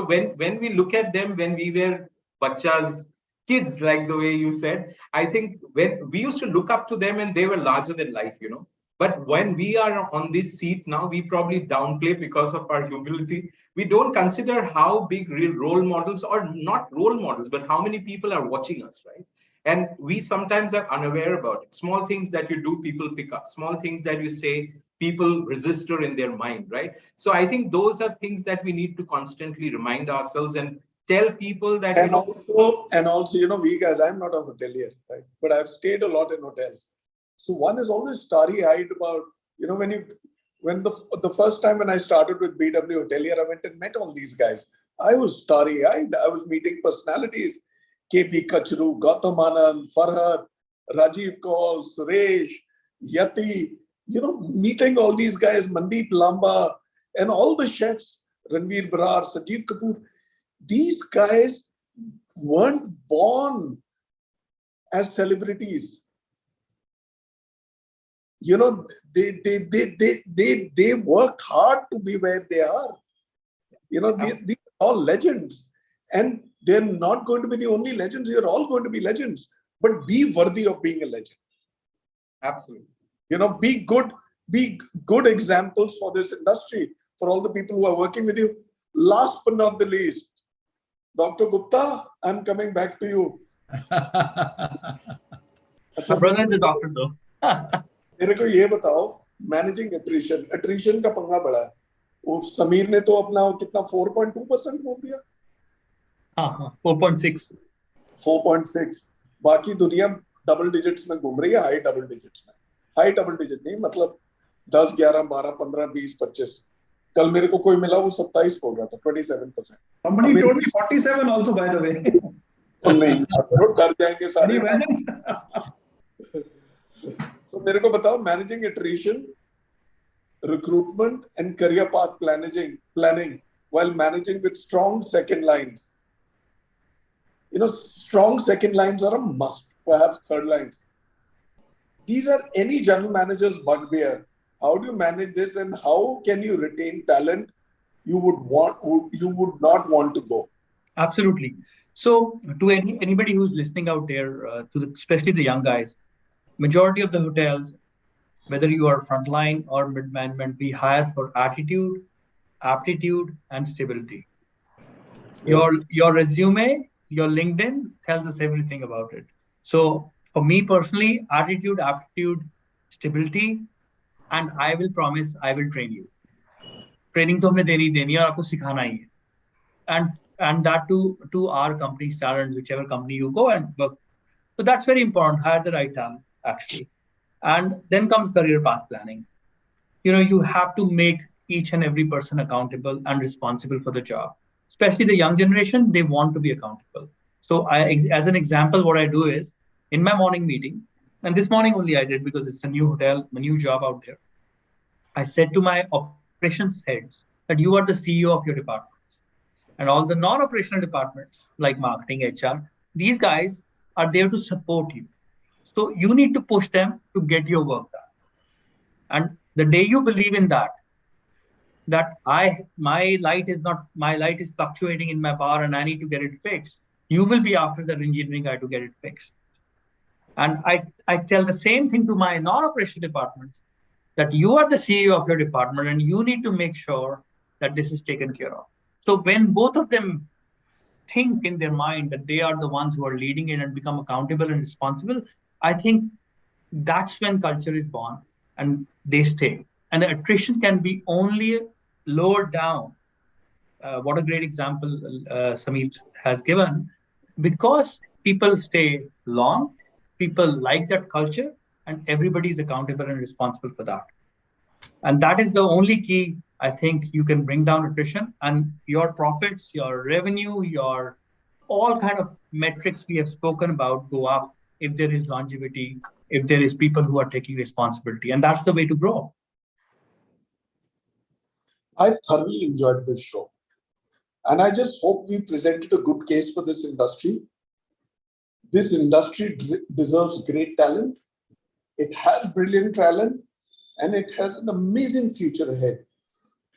when we look at them, when we were bachas, kids, like the way you said, I think when we used to look up to them, and they were larger than life, But when we are on this seat now, we probably downplay because of our humility. We don't consider how big real role models, or not role models, but how many people are watching us, right? And we sometimes are unaware about it. Small things that you do, people pick up. Small things that you say, people register in their mind, right? So I think those are things that we need to constantly remind ourselves and tell people that, also, we guys, I'm not a hotelier, right? But I've stayed a lot in hotels. So one is always starry-eyed about, when the first time when I started with BW Hotelier, I went and met all these guys. I was starry-eyed. I was meeting personalities. KB Kachru, Gautam Anand, Farhad, Rajiv Kaul, Suresh, Yati, meeting all these guys, Mandeep Lamba, and all the chefs, Ranveer Brar, Sajeev Kapoor. These guys weren't born as celebrities. They worked hard to be where they are. These are all legends. And they're not going to be the only legends. You're all going to be legends. But be worthy of being a legend. Absolutely. Be good examples for this industry, for all the people who are working with you. Last but not the least, Dr. Gupta, I'm coming back to you. My brother is a doctor though. मेरे को ये बताओ, managing attrition का पंगा बड़ा है. वो समीर ने तो अपना कितना 4.2% बोल दिया. हाँ 4.6. 4.6. बाकी दुनिया डबल डिजिट्स में घूम रही है, हाई डबल डिजिट्स में. हाई डबल डिजिट नहीं, मतलब 10, 11, 12, 15, 20, 25. कल मेरे को कोई मिला वो 27 बोल रहा था, 27%. Somebody told me 47 also, by the way. नहीं, डर जाएंगे सारे. तो मेरे को बताओ, managing attrition, recruitment and career path planning while managing with strong second lines. Strong second lines are a must, perhaps third lines. These are any general manager's bugbear. How do you manage this, and how can you retain talent you would not want to go? Absolutely. So to anybody who's listening out there, especially the young guys, majority of the hotels, whether you are frontline or mid-management, we hire for attitude, aptitude, and stability. Your resume, your LinkedIn tells us everything about it. So for me personally, attitude, aptitude, stability, and I will promise I will train you. Training to humne deni deni aur aapko sikhana hi hai. And that to our company standards, whichever company you go and work. So that's very important. Hire the right talent, actually. And then comes career path planning. You have to make each and every person accountable and responsible for the job. Especially the young generation, they want to be accountable. So as an example, what I do is, in my morning meeting, and this morning only I did because it's a new hotel, a new job out there, I said to my operations heads that you are the CEO of your departments. And all the non-operational departments like marketing, HR, these guys are there to support you. So you need to push them to get your work done. And the day you believe in that my light is fluctuating in my bar and I need to get it fixed, you will be after the engineering guy to get it fixed. And I tell the same thing to my non-operational departments, that you are the CEO of your department and you need to make sure that this is taken care of. So when both of them think in their mind that they are the ones who are leading it and become accountable and responsible, I think that's when culture is born and they stay. And the attrition can be only lowered down. What a great example Samir has given, because people stay long, people like that culture, and everybody is accountable and responsible for that. And that is the only key, I think, you can bring down attrition, and your profits, your revenue, your all kind of metrics we have spoken about go up if there is longevity, if there is people who are taking responsibility, and that's the way to grow. I've thoroughly enjoyed this show, and I just hope we presented a good case for this industry. This industry deserves great talent. It has brilliant talent, and it has an amazing future ahead.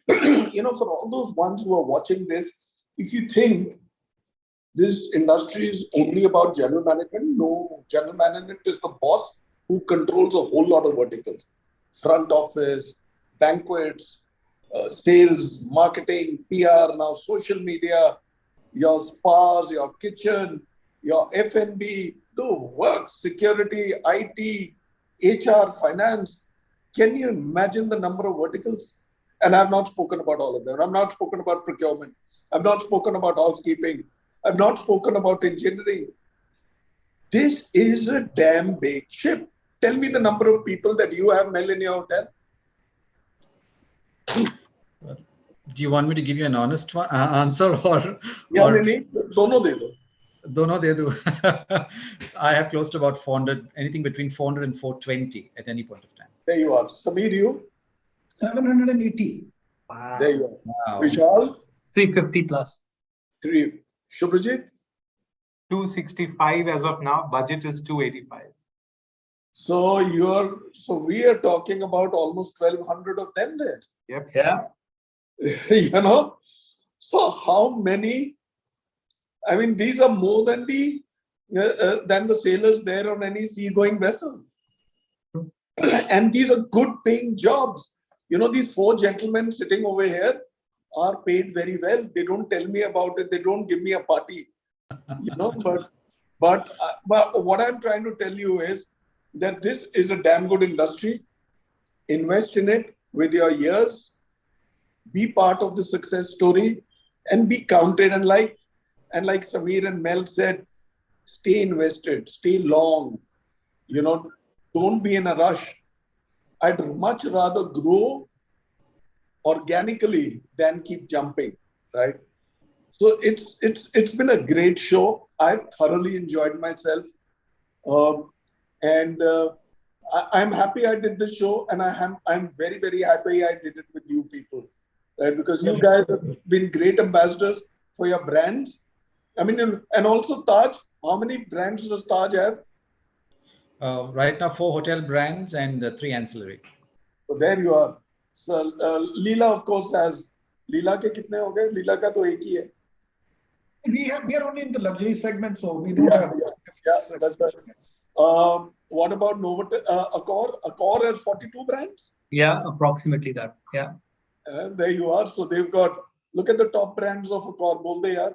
For all those ones who are watching this, if you think this industry is only about general management, no, general management is the boss who controls a whole lot of verticals: front office, banquets, sales, marketing, PR, now social media, your spas, your kitchen, your F&B, the work, security, IT, HR, finance. Can you imagine the number of verticals? And I've not spoken about all of them. I've not spoken about procurement. I've not spoken about housekeeping. I've not spoken about engineering. This is a damn big ship. Tell me the number of people that you have, Mel, in your hotel. Do you want me to give you an honest answer or? Yeah, dono de do. Don't know they do. I have close to about 400, anything between 400 and 420 at any point of time. There you are. Samir, you? 780. Wow. There you are. Wow. Vishal? 350 plus. 3. Shubhajit? 265 as of now. Budget is 285. So we are talking about almost 1,200 of them there. Yep. Yeah. You know, so how many? I mean, these are more than the sailors there on any seagoing vessel, and these are good paying jobs. You know, these 4 gentlemen sitting over here are paid very well. They don't tell me about it. They don't give me a party. You know, but what I'm trying to tell you is that this is a damn good industry. Invest in it with your years. Be part of the success story and be counted. And like Samir and Mel said, stay invested, stay long. You know, don't be in a rush. I'd much rather grow organically than keep jumping, right? So it's been a great show. I've thoroughly enjoyed myself, and I'm happy I did this show, and I'm very, very happy I did it with you people, right? Because you guys have been great ambassadors for your brands. I mean, and also Taj. How many brands does Taj have? Right now, 4 hotel brands and 3 ancillary. So there you are. So Leela, of course, has. Leela ke kitne ho gaye? Leela ka to ek hi hai. We are only in the luxury segment, so we don't have. Yeah, that's right. What about Novotel? Accor? Accor has 42 brands? Yeah, approximately that. Yeah. And there you are. So they've got, look at the top brands of Accor. Bol de yaar.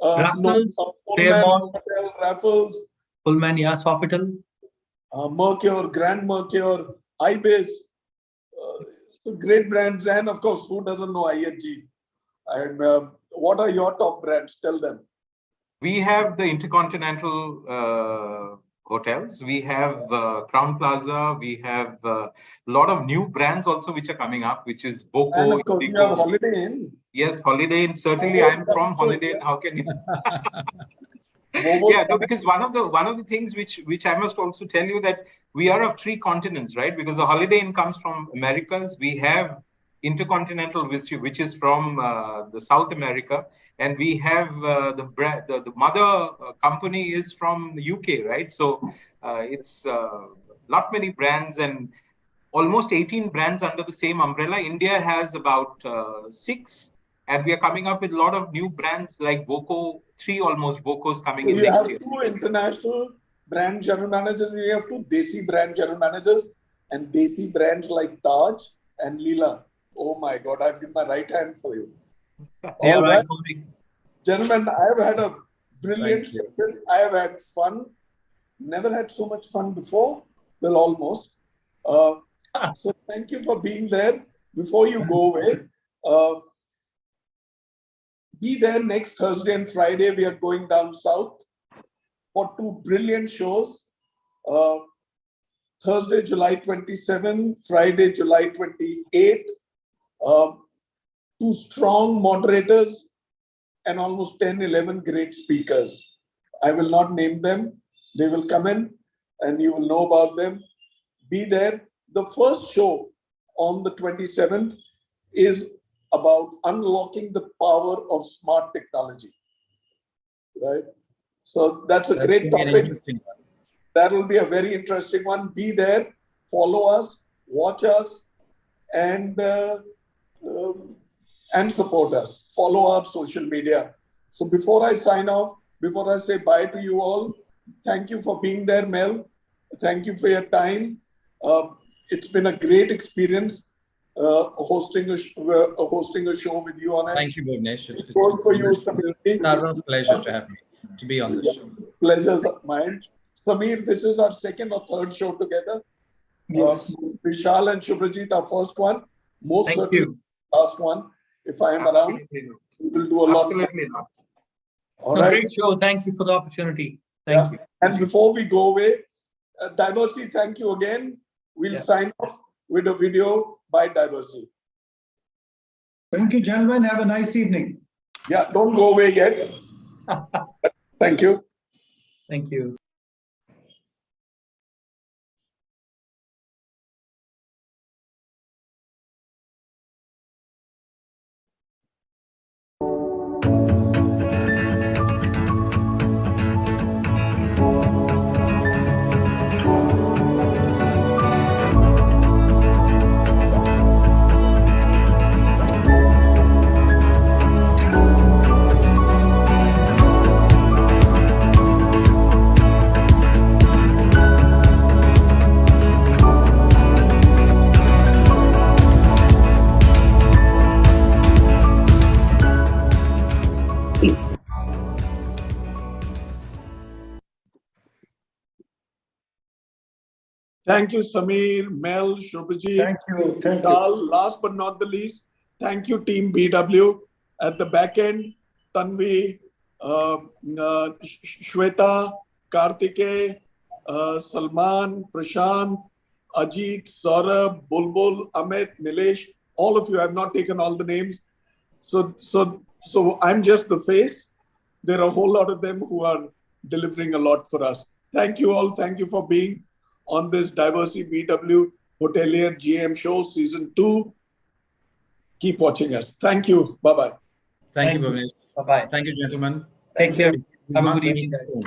Raffles, Pullman, Novotel, Raffles. Pullman, yeah, Sofitel. Mercure, Grand Mercure, Ibis. So great brands. And of course, who doesn't know IHG? And what are your top brands? Tell them. We have the Intercontinental hotels. We have Crown Plaza. We have a lot of new brands also which are coming up, which is Boko. And of course, you have Holiday Inn. Yes, Holiday Inn. Certainly, I'm from Holiday Inn. How can you? Yeah, no, because one of the things which I must also tell you that we are of 3 continents, right? Because the Holiday Inn comes from Americas. We have Intercontinental, which is from the South America, and we have the mother company is from the UK, right? So it's not many brands and almost 18 brands under the same umbrella. India has about 6, and we are coming up with a lot of new brands like Boko, 3 almost Bokos coming in next year. We have 2 international brand general managers. We have 2 Desi brand general managers, and Desi brands like Taj and Leela. Oh my God, I've given my right hand for you. Yeah, All right. Gentlemen, Gentlemen, I have had a brilliant session. I have had fun. Never had so much fun before. Well, almost. So thank you for being there. Before you go away, be there next Thursday and Friday. We are going down south for 2 brilliant shows. Thursday, July 27, Friday, July 28. 2 strong moderators and almost 10, 11 great speakers. I will not name them. They will come in and you will know about them. Be there. The first show on the 27th is about unlocking the power of smart technology. Right? So that's a great topic. That will be a very interesting one. Be there, follow us, watch us, and support us. Follow our social media. So before I sign off, before I say bye to you all, thank you for being there, Mel. Thank you for your time. It's been a great experience hosting a show with you on it. Thank you, Bhuvnesh. It's a pleasure to have me to be on this show. Pleasure's mine. Samir, this is our 2nd or 3rd show together. Yes. Vishal and Shubhajit, our first one. Most thank certainly you. Last one. If I am around, we will do a lot. Absolutely not. All right. Great show. Thank you for the opportunity. Thank you. And before we go away, Diversey, thank you again. We'll sign off with a video by Diversey. Thank you, gentlemen. Have a nice evening. Yeah, don't go away yet. Thank you. Thank you. Thank you, Samir, Mel, Shobhajit. Thank you. Thank you. Vishal. Last but not the least, thank you, Team BW. At the back end, Tanvi, Shweta, Kartike, Salman, Prashant, Ajit, Saurabh, Bulbul, Amit, Nilesh. All of you, I've not taken all the names. So I'm just the face. There are a whole lot of them who are delivering a lot for us. Thank you all. Thank you for being on this Diversey BW Hotelier GM show, season 2. Keep watching us. Thank you. Bye-bye. Thank you, Bhuvnesh. Bye-bye. Thank you, gentlemen. Take care. We Have a must good evening, meet guys. soon.